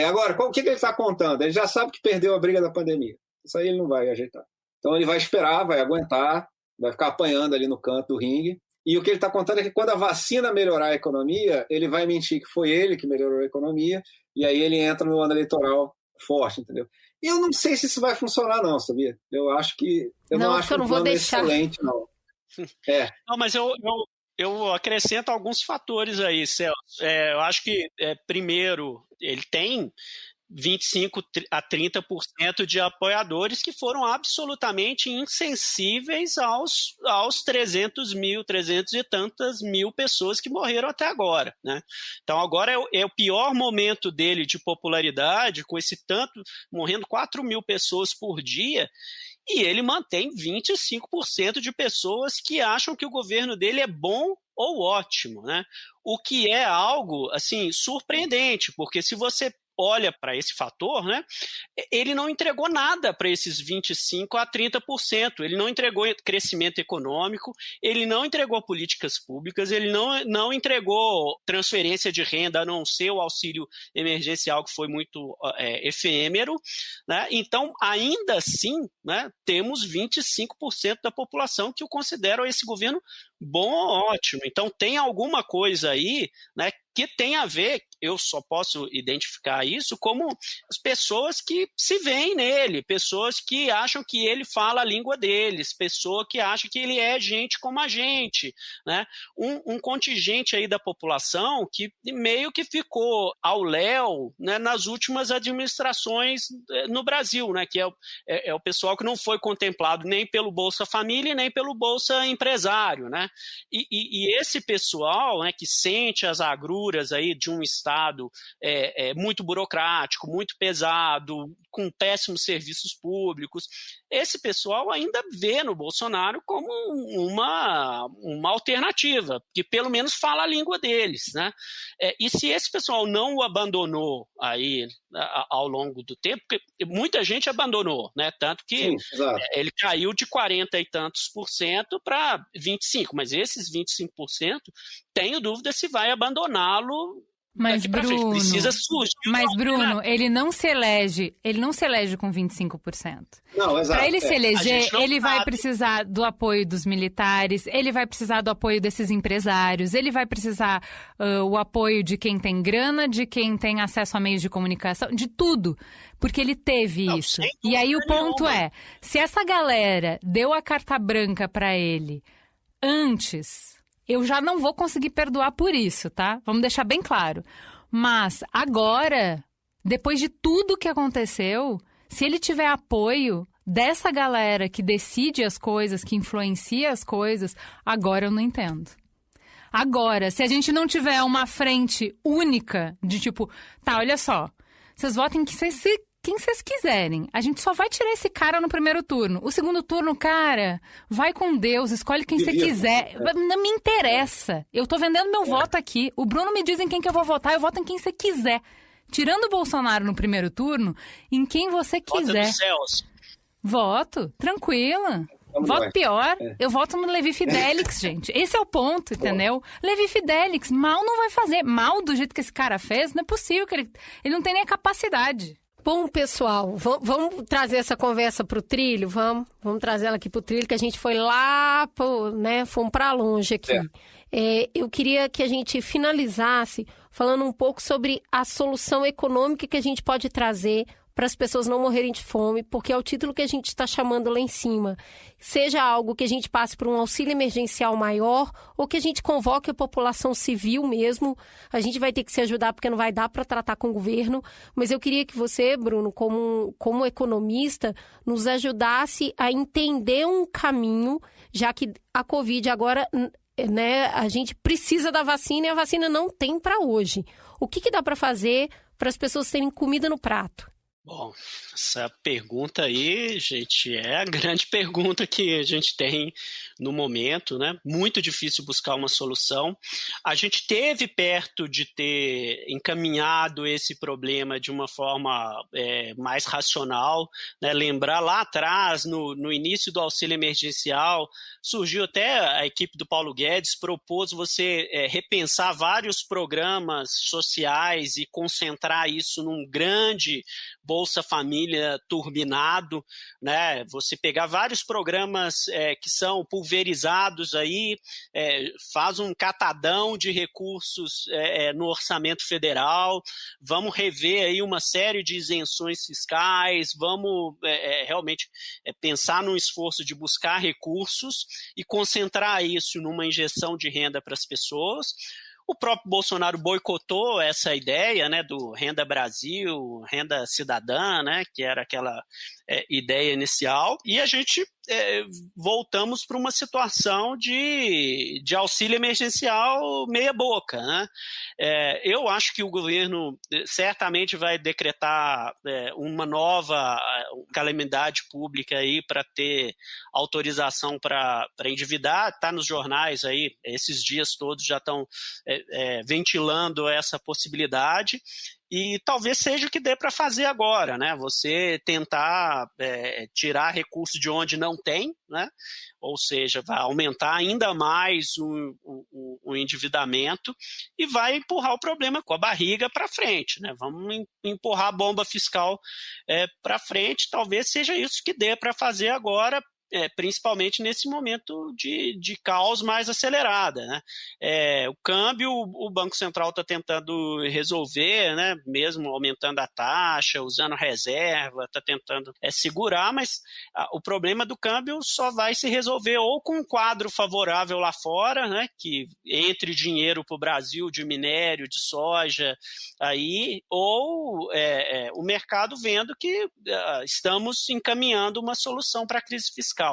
Agora, o que ele está contando? Ele já sabe que perdeu a briga da pandemia. Isso aí ele não vai ajeitar. Então, ele vai esperar, vai aguentar, vai ficar apanhando ali no canto do ringue. E o que ele está contando é que quando a vacina melhorar a economia, ele vai mentir que foi ele que melhorou a economia, e aí ele entra no ano eleitoral forte, entendeu? E eu não sei se isso vai funcionar, não, sabia? Eu acho que... Eu não acho que um plano excelente, não. Não, mas eu acrescento alguns fatores aí, Celso. Eu acho que, primeiro, ele tem 25% a 30% de apoiadores que foram absolutamente insensíveis aos 300 e tantas mil pessoas que morreram até agora, né? Então agora é o pior momento dele de popularidade, com esse tanto, morrendo 4 mil pessoas por dia, e ele mantém 25% de pessoas que acham que o governo dele é bom ou ótimo, né? O que é algo, assim, surpreendente, porque se você olha para esse fator, né, ele não entregou nada para esses 25% a 30%. Ele não entregou crescimento econômico, ele não entregou políticas públicas, ele não entregou transferência de renda, a não ser o auxílio emergencial, que foi muito efêmero, né? Então, ainda assim, né, temos 25% da população que o consideram esse governo bom ou ótimo. Então, tem alguma coisa aí, né, que tem a ver, eu só posso identificar isso como as pessoas que se veem nele, pessoas que acham que ele fala a língua deles, pessoa que acha que ele é gente como a gente, né? Um contingente aí da população que meio que ficou ao léu, né, nas últimas administrações no Brasil, né, que é o pessoal que não foi contemplado nem pelo Bolsa Família nem pelo Bolsa Empresário, né? E esse pessoal, né, que sente as agruras aí de um Estado muito burocrático, muito pesado, com péssimos serviços públicos, esse pessoal ainda vê no Bolsonaro como uma alternativa, que pelo menos fala a língua deles, né? E se esse pessoal não o abandonou aí ao longo do tempo, porque muita gente abandonou, né? Tanto que ele caiu de 40 e tantos % para 25%, mas esses 25% tenho dúvida se vai abandoná-lo. Mas Bruno, precisa surgir. Mas Bruno, ele não se elege com 25%. Não, exato. Para ele se eleger, ele vai precisar do apoio dos militares, ele vai precisar do apoio desses empresários, ele vai precisar o apoio de quem tem grana, de quem tem acesso a meios de comunicação, de tudo, porque ele teve isso. E aí o ponto é, se essa galera deu a carta branca para ele antes, eu já não vou conseguir perdoar por isso, tá? Vamos deixar bem claro. Mas agora, depois de tudo que aconteceu, se ele tiver apoio dessa galera que decide as coisas, que influencia as coisas, agora eu não entendo. Agora, se a gente não tiver uma frente única de tipo, tá, olha só, vocês votem quem vocês quiserem. A gente só vai tirar esse cara no primeiro turno. O segundo turno, cara, vai com Deus, escolhe quem você quiser. Não me interessa. Eu tô vendendo meu voto aqui. O Bruno me diz em quem que eu vou votar, eu voto em quem você quiser. Tirando o Bolsonaro no primeiro turno, em quem você quiser. Voto, tranquila. Voto pior, eu voto no Levi Fidelix, gente. Esse é o ponto, entendeu? Levi Fidelix, mal não vai fazer. Mal do jeito que esse cara fez, não é possível que ele não tem nem a capacidade. Bom, pessoal, vamos trazer essa conversa para o trilho? Vamos trazer ela aqui para o trilho, que a gente foi lá, fomos para longe aqui. Eu queria que a gente finalizasse falando um pouco sobre a solução econômica que a gente pode trazer para as pessoas não morrerem de fome, porque é o título que a gente está chamando lá em cima. Seja algo que a gente passe por um auxílio emergencial maior, ou que a gente convoque a população civil mesmo. A gente vai ter que se ajudar, porque não vai dar para tratar com o governo. Mas eu queria que você, Bruno, como economista, nos ajudasse a entender um caminho, já que a Covid agora né, a gente precisa da vacina e a vacina não tem para hoje. O que dá para fazer para as pessoas terem comida no prato? Bom, essa pergunta aí, gente, é a grande pergunta que a gente tem no momento, né? Muito difícil buscar uma solução. A gente teve perto de ter encaminhado esse problema de uma forma mais racional, né? Lembrar lá atrás, no início do auxílio emergencial, surgiu até a equipe do Paulo Guedes, propôs você repensar vários programas sociais e concentrar isso num grande Bolsa Família turbinado, né? Você pegar vários programas que são pulverizados aí, faz um catadão de recursos no orçamento federal, vamos rever aí uma série de isenções fiscais, vamos realmente pensar num esforço de buscar recursos e concentrar isso numa injeção de renda para as pessoas. O próprio Bolsonaro boicotou essa ideia, né, do Renda Brasil, Renda Cidadã, né, que era aquela ideia inicial, e a gente voltamos para uma situação de auxílio emergencial meia boca, né? Eu acho que o governo certamente vai decretar uma nova calamidade pública aí para ter autorização para endividar. Está nos jornais aí, esses dias todos já estão ventilando essa possibilidade. E talvez seja o que dê para fazer agora, né? Você tentar tirar recurso de onde não tem, né? Ou seja, vai aumentar ainda mais o endividamento e vai empurrar o problema com a barriga para frente, né? Vamos empurrar a bomba fiscal para frente. Talvez seja isso que dê para fazer agora, principalmente nesse momento de caos mais acelerada, né? O câmbio, o Banco Central está tentando resolver, né? Mesmo aumentando a taxa, usando reserva, está tentando segurar, mas o problema do câmbio só vai se resolver ou com um quadro favorável lá fora, né? Que entre dinheiro para o Brasil de minério, de soja, aí, ou o mercado vendo que estamos encaminhando uma solução para a crise fiscal.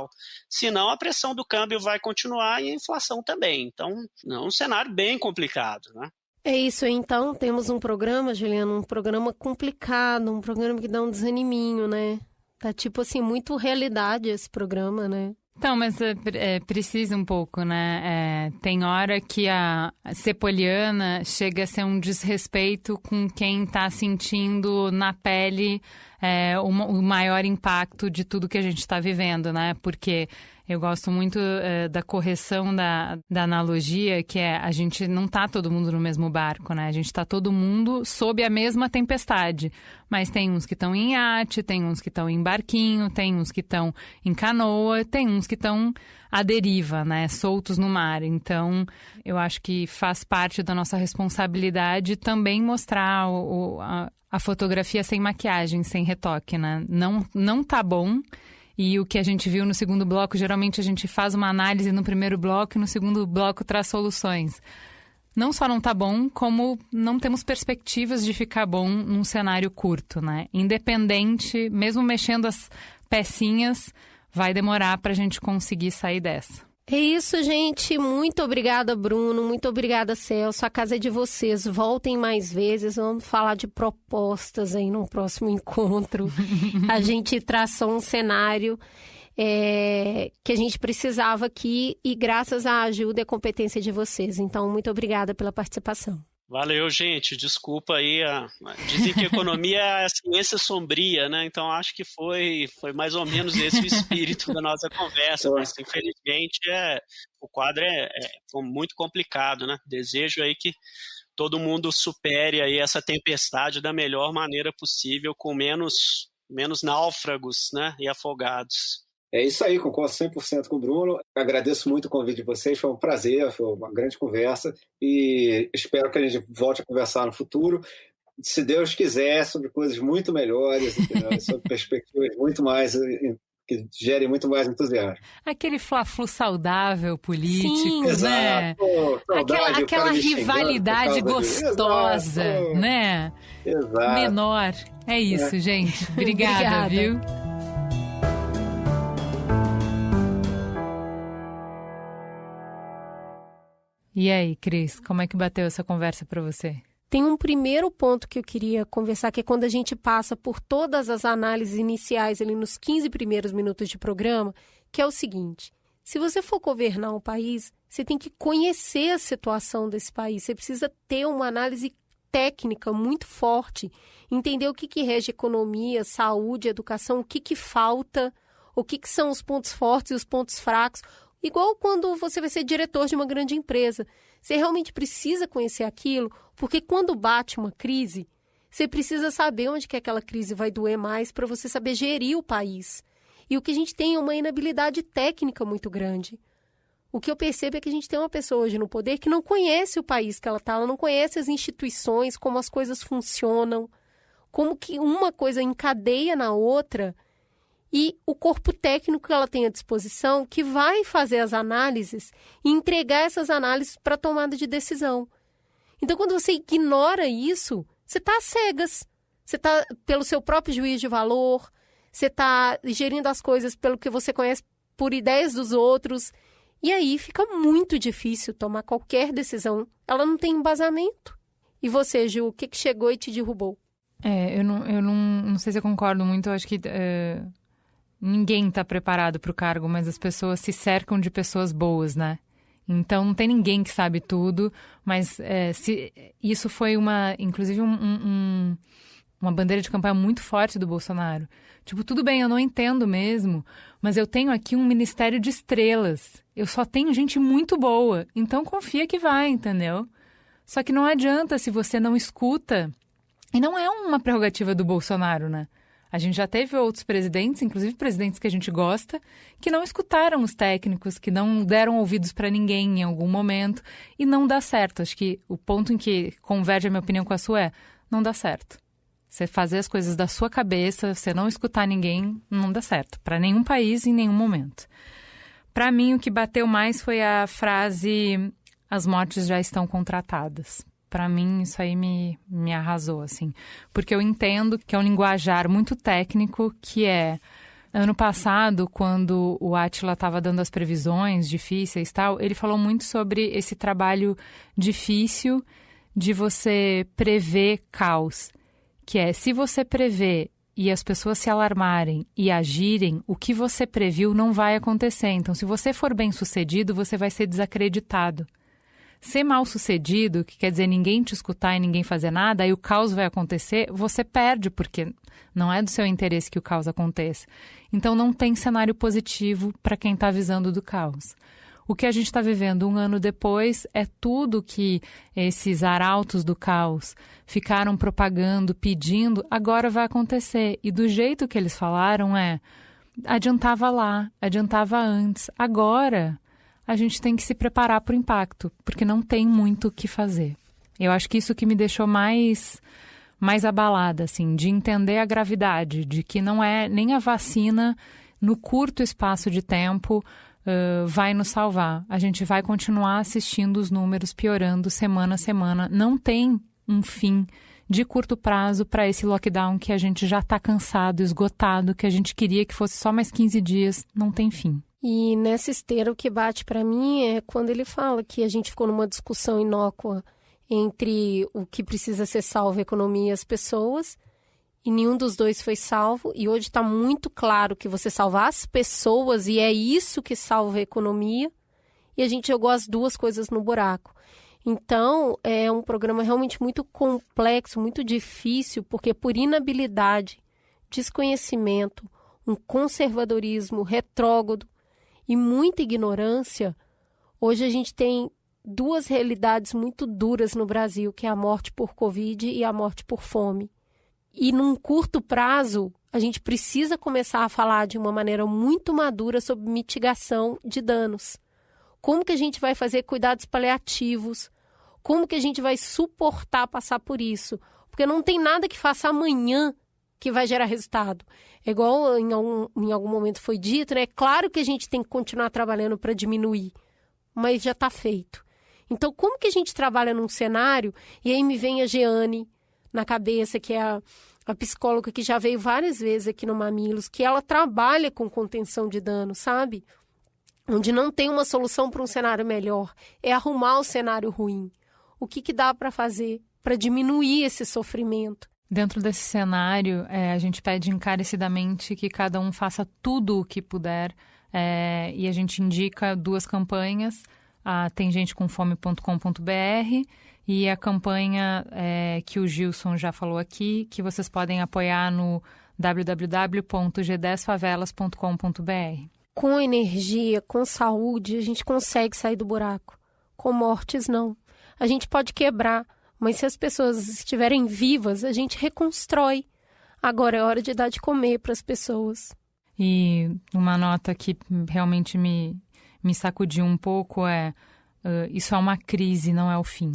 Senão a pressão do câmbio vai continuar e a inflação também. Então, é um cenário bem complicado, né? É isso, então temos um programa, Juliana, um programa complicado, um programa que dá um desaniminho, né? Tá tipo assim, muito realidade esse programa, né? Então, mas precisa um pouco, né? Tem hora que a ser poliana chega a ser um desrespeito com quem está sentindo na pele o maior impacto de tudo que a gente está vivendo, né? Porque eu gosto muito da correção da analogia, que a gente não tá todo mundo no mesmo barco, né? A gente tá todo mundo sob a mesma tempestade. Mas tem uns que estão em iate, tem uns que estão em barquinho, tem uns que estão em canoa, tem uns que estão à deriva, né? Soltos no mar. Então, eu acho que faz parte da nossa responsabilidade também mostrar a fotografia sem maquiagem, sem retoque, né? Não tá bom. E o que a gente viu no segundo bloco, geralmente a gente faz uma análise no primeiro bloco e no segundo bloco traz soluções. Não só não tá bom, como não temos perspectivas de ficar bom num cenário curto, né? Independente, mesmo mexendo as pecinhas, vai demorar pra gente conseguir sair dessa. É isso, gente. Muito obrigada, Bruno. Muito obrigada, Celso. A casa é de vocês. Voltem mais vezes. Vamos falar de propostas aí no próximo encontro. A gente traçou um cenário que a gente precisava aqui e graças à ajuda e à competência de vocês. Então, muito obrigada pela participação. Valeu, gente. Desculpa aí. Dizem que economia é a ciência sombria, né? Então, acho que foi mais ou menos esse o espírito da nossa conversa. Mas, infelizmente, o quadro foi muito complicado, né? Desejo aí que todo mundo supere aí essa tempestade da melhor maneira possível, com menos náufragos, né? E afogados. É isso aí, concordo 100% com o Bruno. Agradeço muito o convite de vocês, foi um prazer, foi uma grande conversa e espero que a gente volte a conversar no futuro, se Deus quiser, sobre coisas muito melhores, sobre perspectivas muito mais, que gerem muito mais entusiasmo. Aquele fla-flu saudável político, sim, né? Saudade, aquela rivalidade gostosa, né? Exato. Menor. É isso, gente. Obrigada, viu? E aí, Cris, como é que bateu essa conversa para você? Tem um primeiro ponto que eu queria conversar, que é quando a gente passa por todas as análises iniciais ali nos 15 primeiros minutos de programa, que é o seguinte: se você for governar um país, você tem que conhecer a situação desse país, você precisa ter uma análise técnica muito forte, entender o que rege economia, saúde, educação, o que falta, o que são os pontos fortes e os pontos fracos. Igual quando você vai ser diretor de uma grande empresa. Você realmente precisa conhecer aquilo, porque quando bate uma crise, você precisa saber onde que aquela crise vai doer mais para você saber gerir o país. E o que a gente tem é uma inabilidade técnica muito grande. O que eu percebo é que a gente tem uma pessoa hoje no poder que não conhece o país que ela está, ela não conhece as instituições, como as coisas funcionam, como que uma coisa encadeia na outra, e o corpo técnico que ela tem à disposição que vai fazer as análises e entregar essas análises para tomada de decisão. Então, quando você ignora isso, você está às cegas. Você está pelo seu próprio juízo de valor, você está gerindo as coisas pelo que você conhece por ideias dos outros. E aí fica muito difícil tomar qualquer decisão. Ela não tem embasamento. E você, Ju, o que chegou e te derrubou? Eu não sei se eu concordo muito. Eu acho que ninguém está preparado para o cargo, mas as pessoas se cercam de pessoas boas, né? Então, não tem ninguém que sabe tudo, mas isso foi inclusive uma bandeira de campanha muito forte do Bolsonaro. Tipo, tudo bem, eu não entendo mesmo, mas eu tenho aqui um ministério de estrelas. Eu só tenho gente muito boa, então confia que vai, entendeu? Só que não adianta se você não escuta. E não é uma prerrogativa do Bolsonaro, né? A gente já teve outros presidentes, inclusive presidentes que a gente gosta, que não escutaram os técnicos, que não deram ouvidos para ninguém em algum momento, e não dá certo. Acho que o ponto em que converge a minha opinião com a sua é: não dá certo. Você fazer as coisas da sua cabeça, você não escutar ninguém, não dá certo. Para nenhum país, em nenhum momento. Para mim, o que bateu mais foi a frase: as mortes já estão contratadas. Para mim, isso aí me arrasou, assim. Porque eu entendo que é um linguajar muito técnico, que é... Ano passado, quando o Átila estava dando as previsões difíceis e tal, ele falou muito sobre esse trabalho difícil de você prever caos. Que é, se você prevê e as pessoas se alarmarem e agirem, o que você previu não vai acontecer. Então, se você for bem-sucedido, você vai ser desacreditado. Ser mal-sucedido, que quer dizer ninguém te escutar e ninguém fazer nada, aí o caos vai acontecer, você perde, porque não é do seu interesse que o caos aconteça. Então não tem cenário positivo para quem está avisando do caos. O que a gente está vivendo um ano depois é tudo que esses arautos do caos ficaram propagando, pedindo, agora vai acontecer. E do jeito que eles falaram adiantava lá, adiantava antes, agora... a gente tem que se preparar para o impacto, porque não tem muito o que fazer. Eu acho que isso que me deixou mais abalada, assim, de entender a gravidade, de que não é nem a vacina, no curto espaço de tempo, vai nos salvar. A gente vai continuar assistindo os números piorando semana a semana. Não tem um fim de curto prazo para esse lockdown que a gente já está cansado, esgotado, que a gente queria que fosse só mais 15 dias. Não tem fim. E nessa esteira o que bate para mim é quando ele fala que a gente ficou numa discussão inócua entre o que precisa ser salvo, a economia e as pessoas, e nenhum dos dois foi salvo. E hoje está muito claro que você salvar as pessoas, e é isso que salva a economia, e a gente jogou as duas coisas no buraco. Então, é um programa realmente muito complexo, muito difícil, porque por inabilidade, desconhecimento, um conservadorismo retrógrado, e muita ignorância, hoje a gente tem duas realidades muito duras no Brasil, que é a morte por Covid e a morte por fome. E num curto prazo, a gente precisa começar a falar de uma maneira muito madura sobre mitigação de danos. Como que a gente vai fazer cuidados paliativos? Como que a gente vai suportar passar por isso? Porque não tem nada que faça amanhã que vai gerar resultado. É igual em algum momento foi dito, né? É claro que a gente tem que continuar trabalhando para diminuir, mas já está feito. Então, como que a gente trabalha num cenário, e aí me vem a Jeane na cabeça, que é a psicóloga que já veio várias vezes aqui no Mamilos, que ela trabalha com contenção de danos, sabe? onde não tem uma solução para um cenário melhor, é arrumar o cenário ruim. O que dá para fazer para diminuir esse sofrimento? Dentro desse cenário, a gente pede encarecidamente que cada um faça tudo o que puder, e a gente indica 2 campanhas, a temgentecomfome.com.br e a campanha que o Gilson já falou aqui, que vocês podem apoiar no www.g10favelas.com.br. Com energia, com saúde, a gente consegue sair do buraco. Com mortes, não. A gente pode quebrar, mas se as pessoas estiverem vivas, a gente reconstrói. Agora é hora de dar de comer para as pessoas. E uma nota que realmente me sacudiu um pouco isso é uma crise, não é o fim.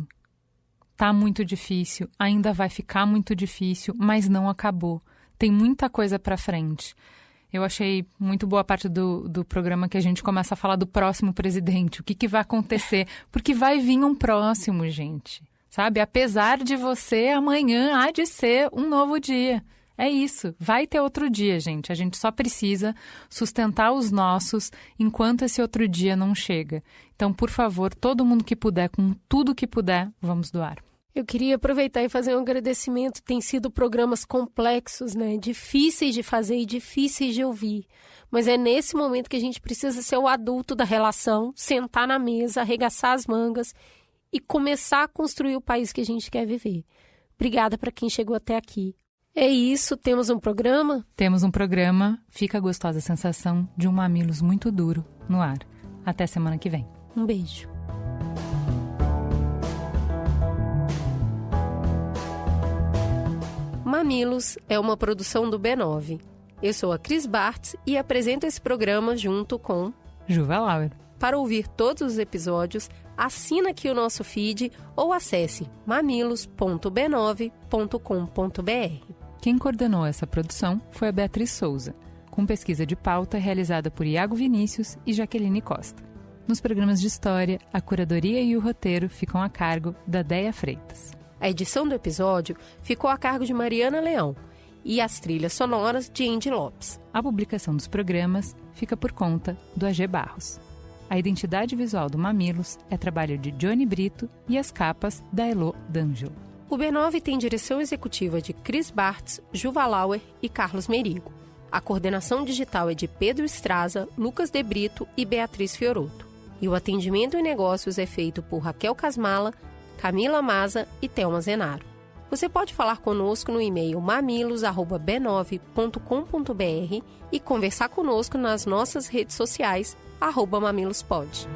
Tá muito difícil, ainda vai ficar muito difícil, mas não acabou. Tem muita coisa para frente. Eu achei muito boa a parte do programa que a gente começa a falar do próximo presidente. O que vai acontecer? Porque vai vir um próximo, gente. Sabe? Apesar de você, amanhã há de ser um novo dia. É isso. Vai ter outro dia, gente. A gente só precisa sustentar os nossos enquanto esse outro dia não chega. Então, por favor, todo mundo que puder, com tudo que puder, vamos doar. Eu queria aproveitar e fazer um agradecimento. Tem sido programas complexos, né? Difíceis de fazer e difíceis de ouvir. Mas é nesse momento que a gente precisa ser o adulto da relação, sentar na mesa, arregaçar as mangas e começar a construir o país que a gente quer viver. Obrigada para quem chegou até aqui. É isso, temos um programa? Temos um programa. Fica a gostosa sensação de um Mamilos muito duro no ar. Até semana que vem. Um beijo. Mamilos é uma produção do B9. Eu sou a Cris Bartz e apresento esse programa junto com Juva Lauer. Para ouvir todos os episódios, assina aqui o nosso feed ou acesse mamilos.b9.com.br. Quem coordenou essa produção foi a Beatriz Souza, com pesquisa de pauta realizada por Iago Vinícius e Jaqueline Costa. Nos programas de história, a curadoria e o roteiro ficam a cargo da Déia Freitas. A edição do episódio ficou a cargo de Mariana Leão e as trilhas sonoras de Andy Lopes. A publicação dos programas fica por conta do AG Barros. A identidade visual do Mamilos é trabalho de Johnny Brito e as capas da Elo D'Angelo. O B9 tem direção executiva de Cris Bartz, Juva Lauer e Carlos Merigo. A coordenação digital é de Pedro Estraza, Lucas De Brito e Beatriz Fioroto. E o atendimento em negócios é feito por Raquel Casmala, Camila Maza e Thelma Zenaro. Você pode falar conosco no e-mail mamilos@b9.com.br e conversar conosco nas nossas redes sociais @mamilospod.